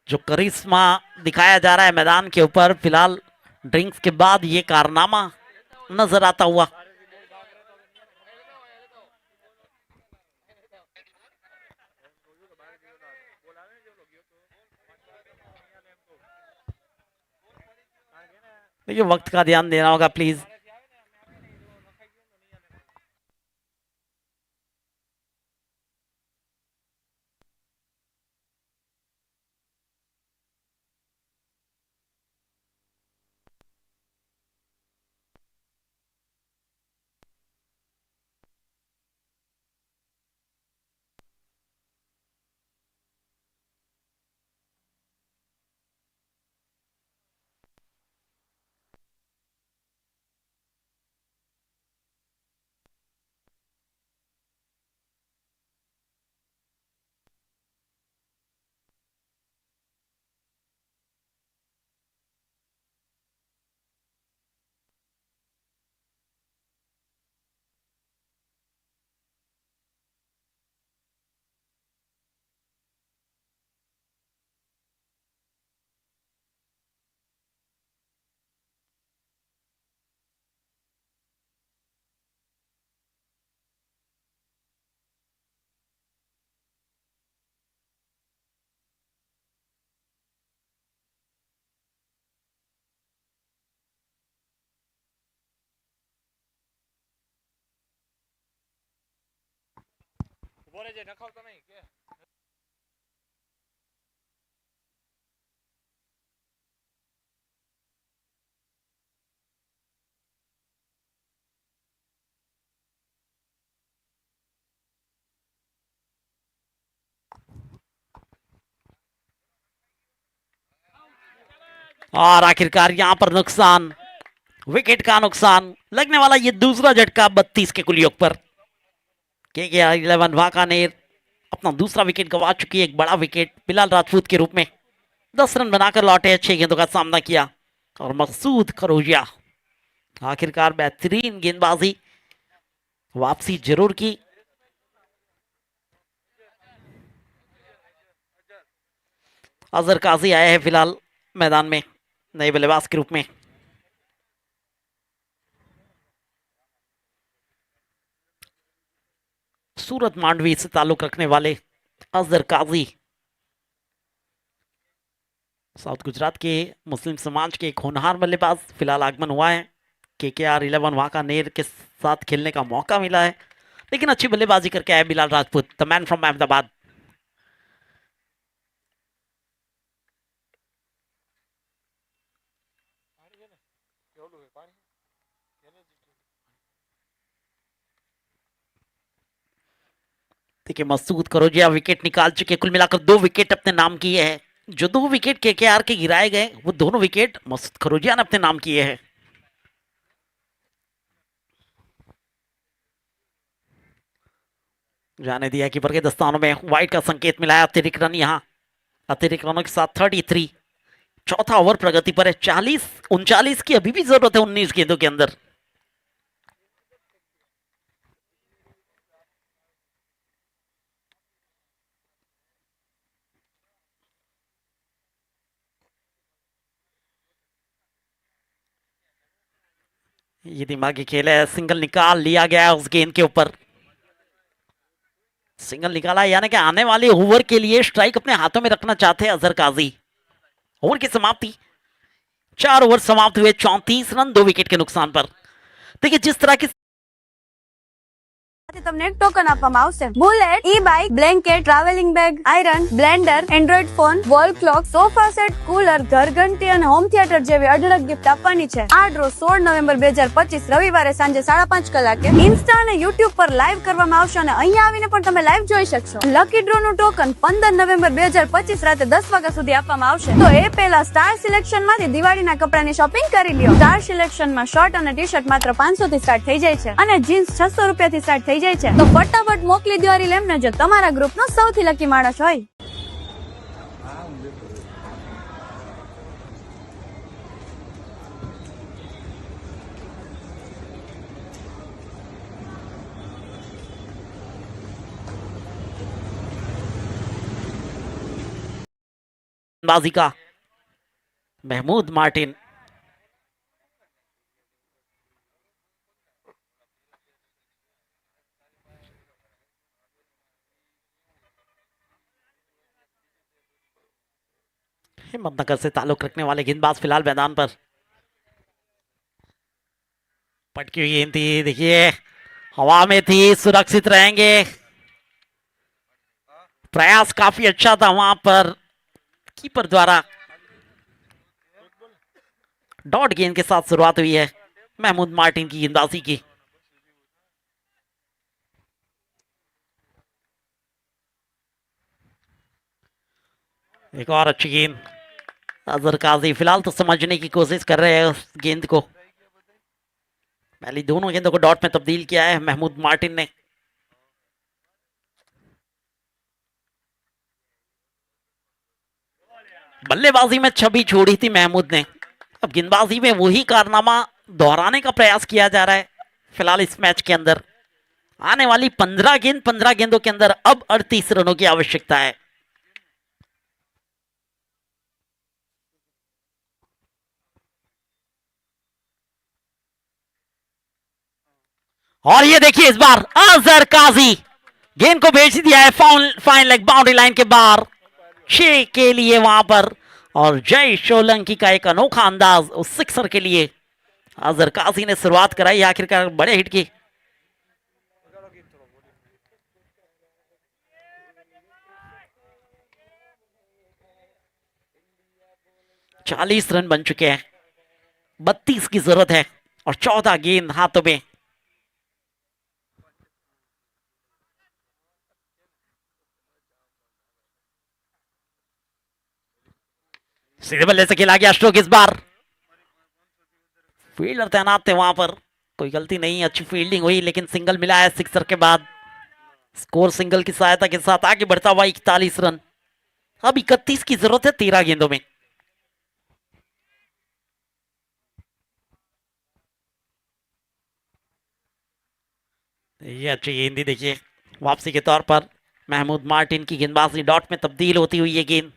जो करिश्मा दिखाया जा रहा है मैदान के ऊपर फिलहाल ड्रिंक्स के बाद ये कारनामा नजर आता हुआ। देखिए वक्त का ध्यान देना होगा प्लीज। और आखिरकार यहां पर नुकसान, विकेट का नुकसान लगने वाला ये दूसरा झटका 32 के कुलयोग पर। केकेआर 11 वाकानेर अपना दूसरा विकेट गंवा चुकी है। एक बड़ा विकेट बिलाल राजपूत के रूप में 10 रन बनाकर लौटे। 6 गेंदों का सामना किया और मकसूद खरोजिया आखिरकार बेहतरीन गेंदबाजी, वापसी जरूर की। अजहर काजी आया है फिलहाल मैदान में नए बल्लेबाज के रूप में। सूरत मांडवी से ताल्लुक रखने वाले अजहर काजी साउथ गुजरात के मुस्लिम समाज के एक होनहार बल्लेबाज फिलहाल आगमन हुआ है। KKR 11 वाकानेर के साथ खेलने का मौका मिला है, लेकिन अच्छी बल्लेबाजी करके आए Bilal Rajput, the man from Ahmedabad. देखिए मसूद करोजिया विकेट निकाल चुके, कुल मिलाकर 2 विकेट अपने नाम किए हैं। जो 2 विकेट KKR के गिराए गए वो दोनों विकेट मसूद खरोजिया ने अपने नाम किए हैं। जाने दिया कीपर के दस्तानों में वाइड का संकेत मिला है। अतिरिक्त रन यहाँ अतिरिक्त रनों के साथ 33। चौथा ओवर प्रगति पर है। 40-39 की अभी भी जरूरत है 19 गेंदों के अंदर। ये दिमागी खेल है। सिंगल निकाल लिया गया है उस गेंद के ऊपर। सिंगल निकाला यानी कि आने वाले ओवर के लिए स्ट्राइक अपने हाथों में रखना चाहते हैं अजहर काजी। ओवर की समाप्ति 4 ओवर समाप्त हुए 34 रन 2 विकेट के नुकसान पर। देखिए जिस तरह की તમને એક ટોકન આપવામાં આવશે। બુલેટ, ઈ bike, blanket, travelling bag, iron, blender, Android phone, wall clock, sofa set, cooler, ઘરઘંટી અને હોમ થિયેટર જેવી અઢળક ગિફ્ટ આપવાની છે। આ ડ્રો 16 નવેમ્બર 2025 રવિવારે સાંજે 5:30 કલાકે ઇન્સ્ટા અને યુટ્યુબ પર લાઈવ કરવામાં આવશે અને અહીંયા આવીને પણ તમે લાઈવ જોઈ શકશો। લકી ડ્રો નું ટોકન 15 નવેમ્બર 2025 રાતે 10 વાગ્યા સુધી આપવામાં આવશે। તો એ પહેલા સ્ટાર સિલેક્શન માંથી દિવાળીના કપડાની શોપિંગ કરી લ્યો। સ્ટાર સિલેક્શનમાં શર્ટ અને ટી શર્ટ માત્ર 500 થી સ્ટાર્ટ થઈ જાય છે અને જીન્સ 600 રૂપિયાથી સ્ટાર્ટ થઈ જાય છે। તો ફટાફટ મોકલી દો આ એમને જો તમારા ગ્રુપનો સૌથી લકી માણસ હોય। बाजी का महमूद मार्टिन हिम्मतनगर से ताल्लुक रखने वाले गेंदबाज फिलहाल मैदान पर। पटकी हुई गेंद थी, देखिए हवा में थी, सुरक्षित रहेंगे। प्रयास काफी अच्छा था वहां पर कीपर द्वारा। डॉट गेंद के साथ शुरुआत हुई है महमूद मार्टिन की गेंदबाजी की। एक और अच्छी गेंद अजहर काजी फिलहाल तो समझने की कोशिश कर रहे हैं उस गेंद को। पहले दोनों गेंदों को डॉट में तब्दील किया है महमूद मार्टिन ने। बल्लेबाजी में छवि छोड़ी थी महमूद ने, अब गेंदबाजी में वही कारनामा दोहराने का प्रयास किया जा रहा है फिलहाल इस मैच के अंदर। आने वाली 15 गेंदों के अंदर अब 38 रनों की आवश्यकता है। और ये देखिए इस बार अजहर काजी गेंद को भेज दिया है फाइन लेग बाउंड्री लाइन के बाहर 6 के लिए वहां पर। और जय सोलंकी का एक अनोखा अंदाज उस सिक्सर के लिए अजहर काजी ने शुरुआत कराई आखिरकार बड़े हिट की। चालीस रन बन चुके हैं, 32 की जरूरत है और 14 गेंद हाथों में। सीधे बल्ले से खेला गया स्ट्रोक इस बार। फील्डर तैनात थे वहां पर, कोई गलती नहीं, अच्छी फील्डिंग हुई लेकिन सिंगल मिला है सिक्सर के बाद। स्कोर सिंगल की सहायता के साथ आगे बढ़ता हुआ 41 रन। अब 31 की जरूरत है 13 गेंदों में। ये अच्छी गेंद थी, देखिए वापसी के तौर पर महमूद मार्टिन की गेंदबाजी डॉट में तब्दील होती हुई ये गेंद।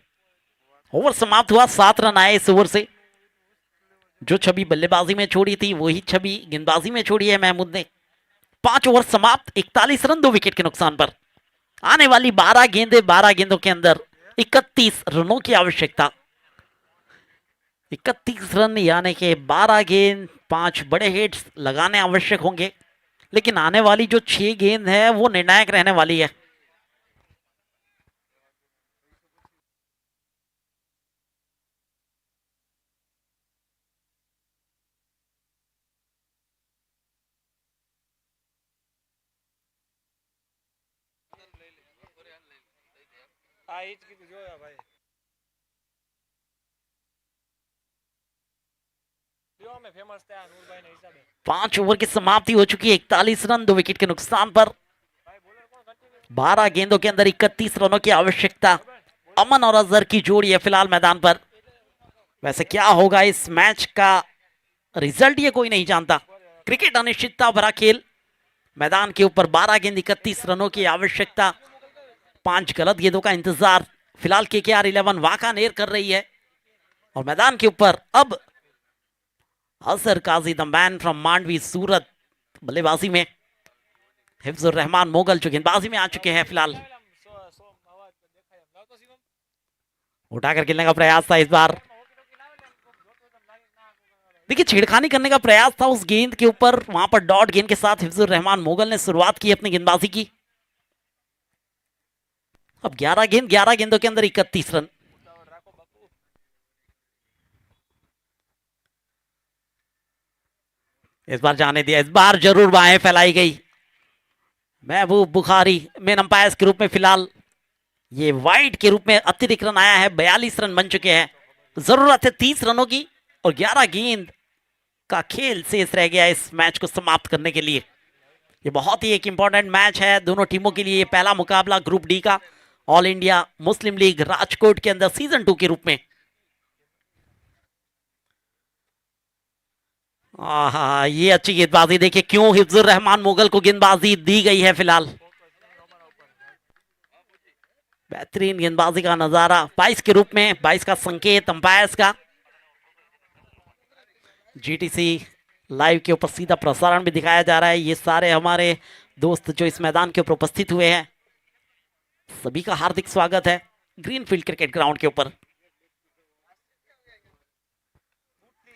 ओवर समाप्त हुआ, 7 रन आए इस ओवर से। जो छवि बल्लेबाजी में छोड़ी थी वही छवि गेंदबाजी में छोड़ी है महमूद ने। 5 ओवर समाप्त, 41 रन 2 विकेट के नुकसान पर। आने वाली 12 गेंदें, 12 गेंदों के अंदर 31 रनों की आवश्यकता। 31 रन यानी कि 12 गेंद, 5 बड़े हिट्स लगाने आवश्यक होंगे, लेकिन आने वाली जो 6 गेंद है वो निर्णायक रहने वाली है। पांच ओवर की समाप्ति हो चुकी है, 41 रन 2 विकेट के नुकसान पर। 12 गेंदों के अंदर 31 रनों की आवश्यकता। अमन और अजहर की जोड़ी है फिलहाल मैदान पर। वैसे क्या होगा इस मैच का रिजल्ट ये कोई नहीं जानता। क्रिकेट अनिश्चितता भरा खेल। मैदान के ऊपर 12 गेंद 31 रनों की आवश्यकता, 5 गलत गेंदों का इंतजार। फिलहाल केकेआर 11 वाकानेर कर रही है और मैदान के ऊपर अब असर काजी द मैन फ्रॉम मांडवी सूरत बल्लेबाजी में। हिफ्जुर रहमान मोगल जो गेंदबाजी में आ चुके हैं फिलहाल। उठाकर खेलने का प्रयास था इस बार। देखिए छेड़खानी करने का प्रयास था उस गेंद के ऊपर, वहां पर डॉट गेंद के साथ हिफ्जुर रहमान मोगल ने शुरुआत की अपनी गेंदबाजी की। अब 11 गेंदों के अंदर 31 रन। इस बार जाने दिया, इस बार जरूर बाहें फैलाई गई। महबूब बुखारी मेन अंपायर के रूप में फिलहाल ये वाइड के रूप में अतिरिक्त रन आया है। 42 रन बन चुके हैं। जरूरत है 30 रनों की और 11 गेंद का खेल शेष रह गया इस मैच को समाप्त करने के लिए। ये बहुत ही एक इंपॉर्टेंट मैच है दोनों टीमों के लिए। ये पहला मुकाबला ग्रुप डी का all India Muslim league Rajkot के अंदर सीजन 2 के रूप में। ये अच्छी गेंदबाजी, देखिए क्यों हिफ्जुर रहमान मुगल को गेंदबाजी दी गई है फिलहाल। बेहतरीन गेंदबाजी का नजारा 22 के रूप में, 22 का संकेत अंपायर्स का। जीटीसी लाइव के ऊपर सीधा प्रसारण भी दिखाया जा रहा है। ये सारे हमारे दोस्त जो इस मैदान के ऊपर उपस्थित हुए हैं, सभी का हार्दिक स्वागत है ग्रीनफील्ड क्रिकेट ग्राउंड के ऊपर।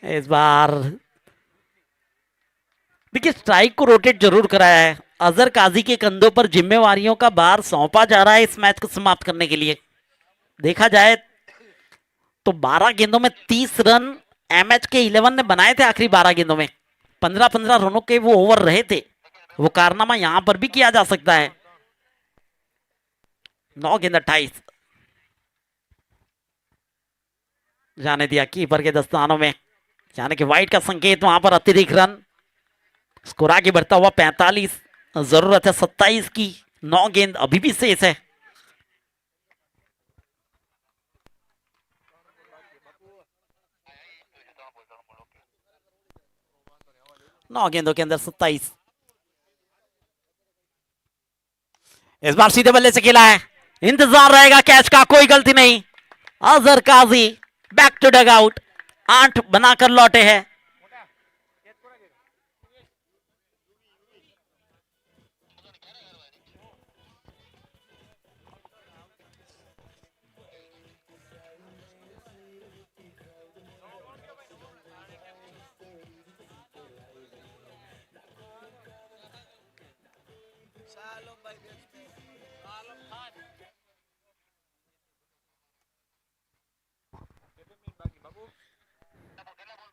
इस बार देखिए स्ट्राइक को रोटेट जरूर कराया है। अजहर काजी के कंधों पर जिम्मेवारियों का भार सौंपा जा रहा है इस मैच को समाप्त करने के लिए। देखा जाए तो 12 गेंदों में 30 रन एमएच के 11 ने बनाए थे। आखिरी 12 गेंदों में 15-15 रनों के वो ओवर रहे थे। वो कारनामा यहां पर भी किया जा सकता है। 9 गेंद 28 जाने दिया कीपर के दस्तानों में, यानी कि वाइड का संकेत। वहां पर अतिरिक्त रन, स्कोर आगे बढ़ता हुआ 45। जरूरत है 27 की। 9 गेंद अभी भी शेष है। नौ गेंदों के अंदर 27। इस बार सीधे बल्ले से खेला है, इंतजार रहेगा कैच का, कोई गलती नहीं। अजहर काजी बैक टू डग आउट, 8 बनाकर लौटे हैं।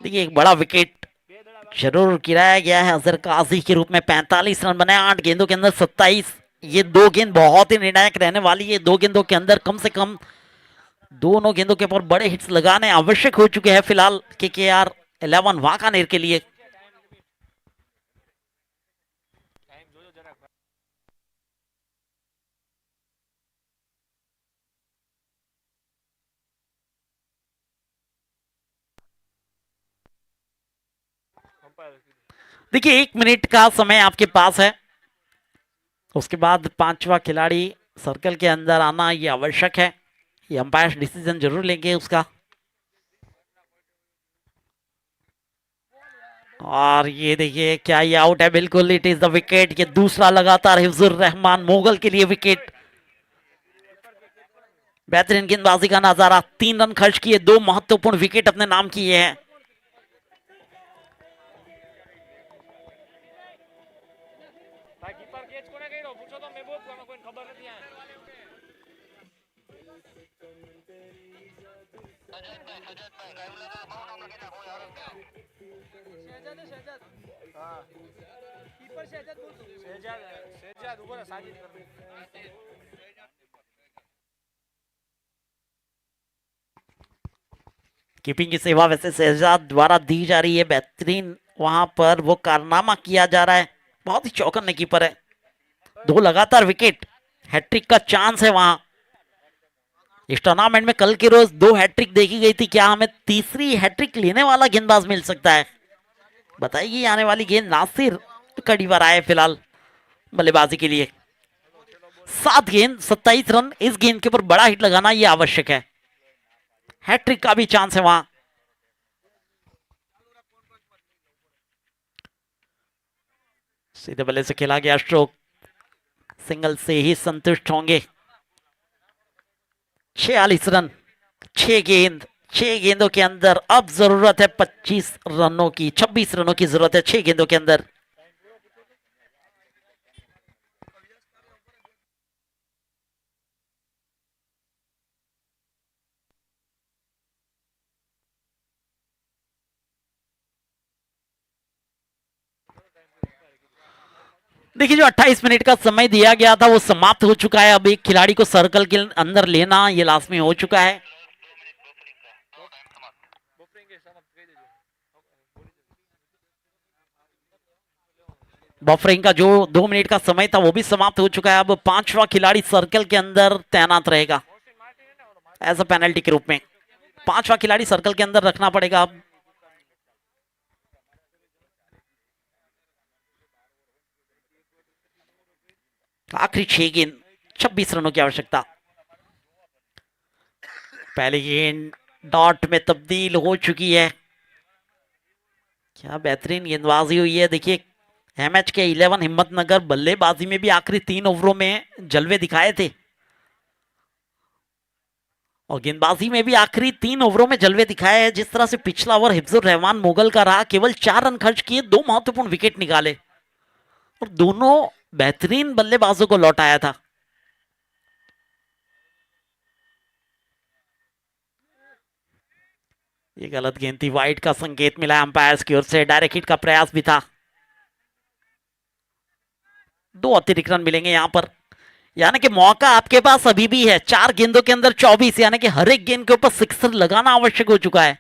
देखिए एक बड़ा विकेट जरूर गिराया गया है अजहर काजी के रूप में। 45 रन बनाए 8 गेंदों के अंदर 27। ये 2 गेंद बहुत ही निर्णायक रहने वाली है। 2 गेंदों के अंदर कम से कम दोनों गेंदों के ऊपर बड़े हिट्स लगाने आवश्यक हो चुके हैं फिलहाल केकेआर 11 वाकानेर के लिए। देखिए 1 मिनट का समय आपके पास है। उसके बाद 5वां खिलाड़ी सर्कल के अंदर आना ये आवश्यक है। ये अंपायर डिसीजन जरूर लेंगे उसका। और ये देखिए क्या ये आउट है, बिल्कुल इट इज द विकेट। ये दूसरा लगातार हिफ्जुर रहमान मोगल के लिए विकेट। बेहतरीन गेंदबाजी का नजारा, 3 रन खर्च किए, 2 महत्वपूर्ण विकेट अपने नाम किए हैं। कीपिंग की सेवा वैसे शहजाद द्वारा दी जा रही है, बेहतरीन वहां पर वो कारनामा किया जा रहा है। बहुत ही चौकन्ने कीपर है, 2 लगातार विकेट, हैट्रिक का चांस है वहां। इस टूर्नामेंट में कल के रोज 2 हैट्रिक देखी गई थी, क्या हमें तीसरी हैट्रिक लेने वाला गेंदबाज मिल सकता है? बताइए आने वाली गेंद। नासिर कड़ी बार आए फिलहाल बल्लेबाजी के लिए। 7 गेंद 27 रन, इस गेंद के ऊपर बड़ा हिट लगाना ये आवश्यक है। हैट्रिक का भी चांस है वहां। सीधे बल्ले से खेला गया स्ट्रोक, सिंगल से ही संतुष्ट होंगे। 46 रन, 6 गेंदों के अंदर। अब जरूरत है 25 रनों की, 26 रनों की जरूरत है 6 गेंदों के अंदर। देखिए जो 28 मिनट का समय दिया गया था वो समाप्त हो चुका है। अब एक खिलाड़ी को सर्कल के अंदर लेना ये लास्ट में हो चुका है। बफरिंग का जो 2 मिनट का समय था वो भी समाप्त हो चुका है। अब 5वां खिलाड़ी सर्कल के अंदर तैनात रहेगा एज अ पेनल्टी के रूप में। 5वां खिलाड़ी सर्कल के अंदर रखना पड़ेगा अब। आखिरी 6 गेंद, 26 रनों की आवश्यकता। पहली गेंद डॉट में तब्दील हो चुकी है। क्या बेहतरीन गेंदबाजी हुई है। देखिए एमएच के 11 हिम्मतनगर बल्लेबाजी में भी आखिरी 3 ओवरों में जलवे दिखाए थे, और गेंदबाजी में भी आखिरी 3 ओवरों में जलवे दिखाए हैं। जिस तरह से पिछला ओवर हिफ्जुर रहमान मोगल का रहा, केवल 4 रन खर्च किए, 2 महत्वपूर्ण विकेट निकाले और दोनों बेहतरीन बल्लेबाजों को लौटाया था। ये गलत गेंद थी, वाइड का संकेत मिला अंपायर्स की ओर से। डायरेक्ट हिट का प्रयास भी था। 2 अतिरिक्त रन मिलेंगे यहां पर, यानी कि मौका आपके पास अभी भी है। 4 गेंदों के अंदर 24, यानी कि हर एक गेंद के ऊपर सिक्सर लगाना आवश्यक हो चुका है।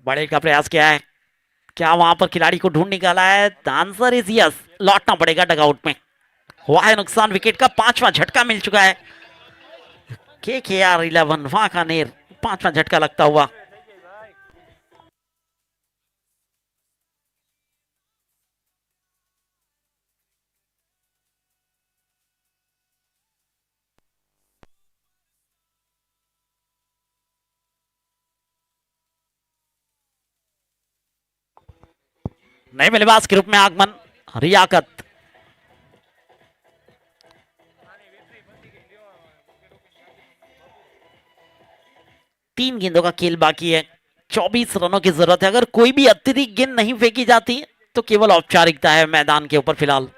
बड़े का प्रयास किया है, क्या वहां पर खिलाड़ी को ढूंढ निकाला है? आंसर इज यस, लौटना पड़ेगा डगआउट में। हुआ है नुकसान, विकेट का 5वां झटका मिल चुका है। KKR11 वांकानेर, 5वां झटका लगता हुआ। नए बल्लेबाज के रूप में आगमन रियाकत। तीन गेंदों का खेल बाकी है, 24 रनों की जरूरत है। अगर कोई भी अतिरिक्त गेंद नहीं फेंकी जाती तो केवल औपचारिकता है मैदान के ऊपर फिलहाल।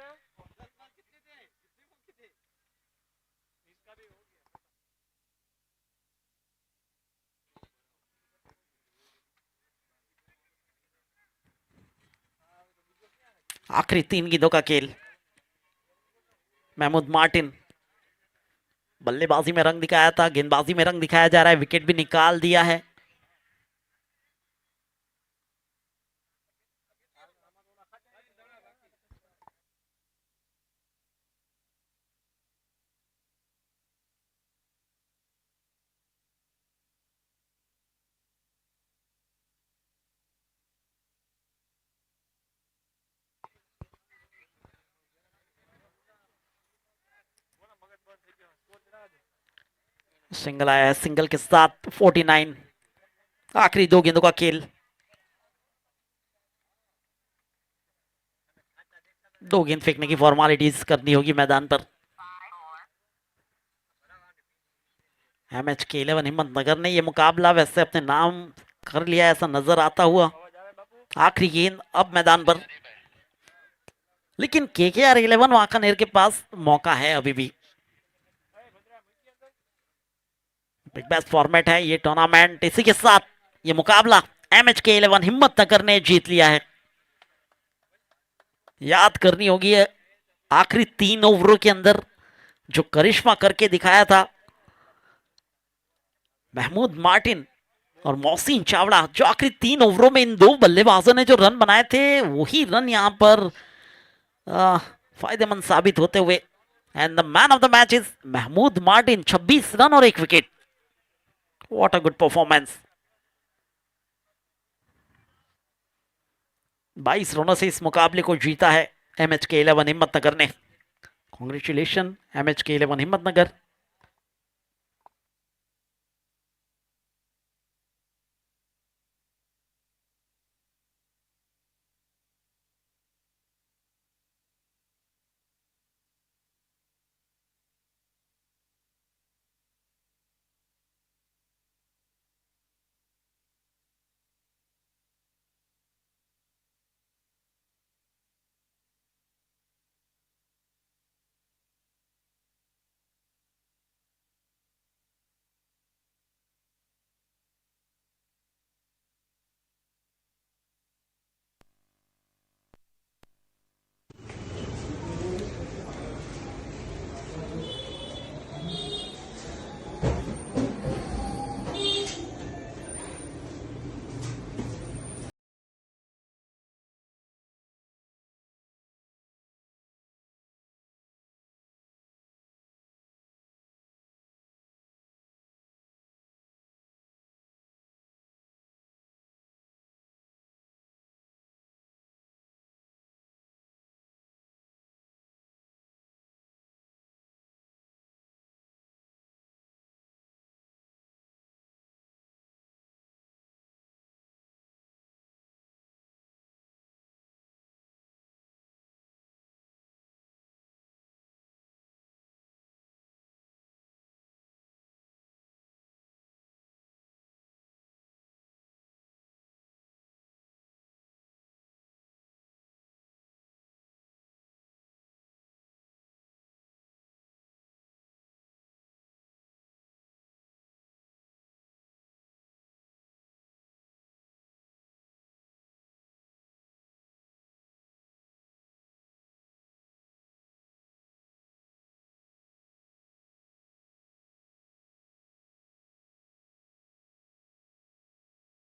आखिरी 3 गेंदों का खेल। महमूद मार्टिन बल्लेबाजी में रंग दिखाया था, गेंदबाजी में रंग दिखाया जा रहा है, विकेट भी निकाल दिया है। सिंगल आया है, सिंगल के साथ 49। आखिरी 2 गेंदों का खेल, 2 गेंद फेंकने की फॉर्मेलिटीज करनी होगी मैदान पर। MHK11 हिम्मतनगर ने यह मुकाबला वैसे अपने नाम कर लिया ऐसा नजर आता हुआ। आखिरी गेंद अब मैदान पर, लेकिन KKR11 वांकानेर के पास मौका है अभी भी। बिग बैश फॉर्मेट है ये टूर्नामेंट, इसी के साथ ये मुकाबला MHK11 हिम्मतनगर ने जीत लिया है। याद करनी होगी आखिरी 3 ओवरों के अंदर जो करिश्मा करके दिखाया था महमूद मार्टिन और मोहसिन चावड़ा, जो आखिरी 3 ओवरों में इन 2 बल्लेबाजों ने जो रन बनाए थे वही रन यहां पर फायदेमंद साबित होते हुए। And the man of the match is Mahmood Martin, 26 run और 1 wicket. What a good performance. 22 रनों से इस मुकाबले को जीता है MHK11 हिम्मतनगर ने। Congratulation MHK11 Himmatnagar.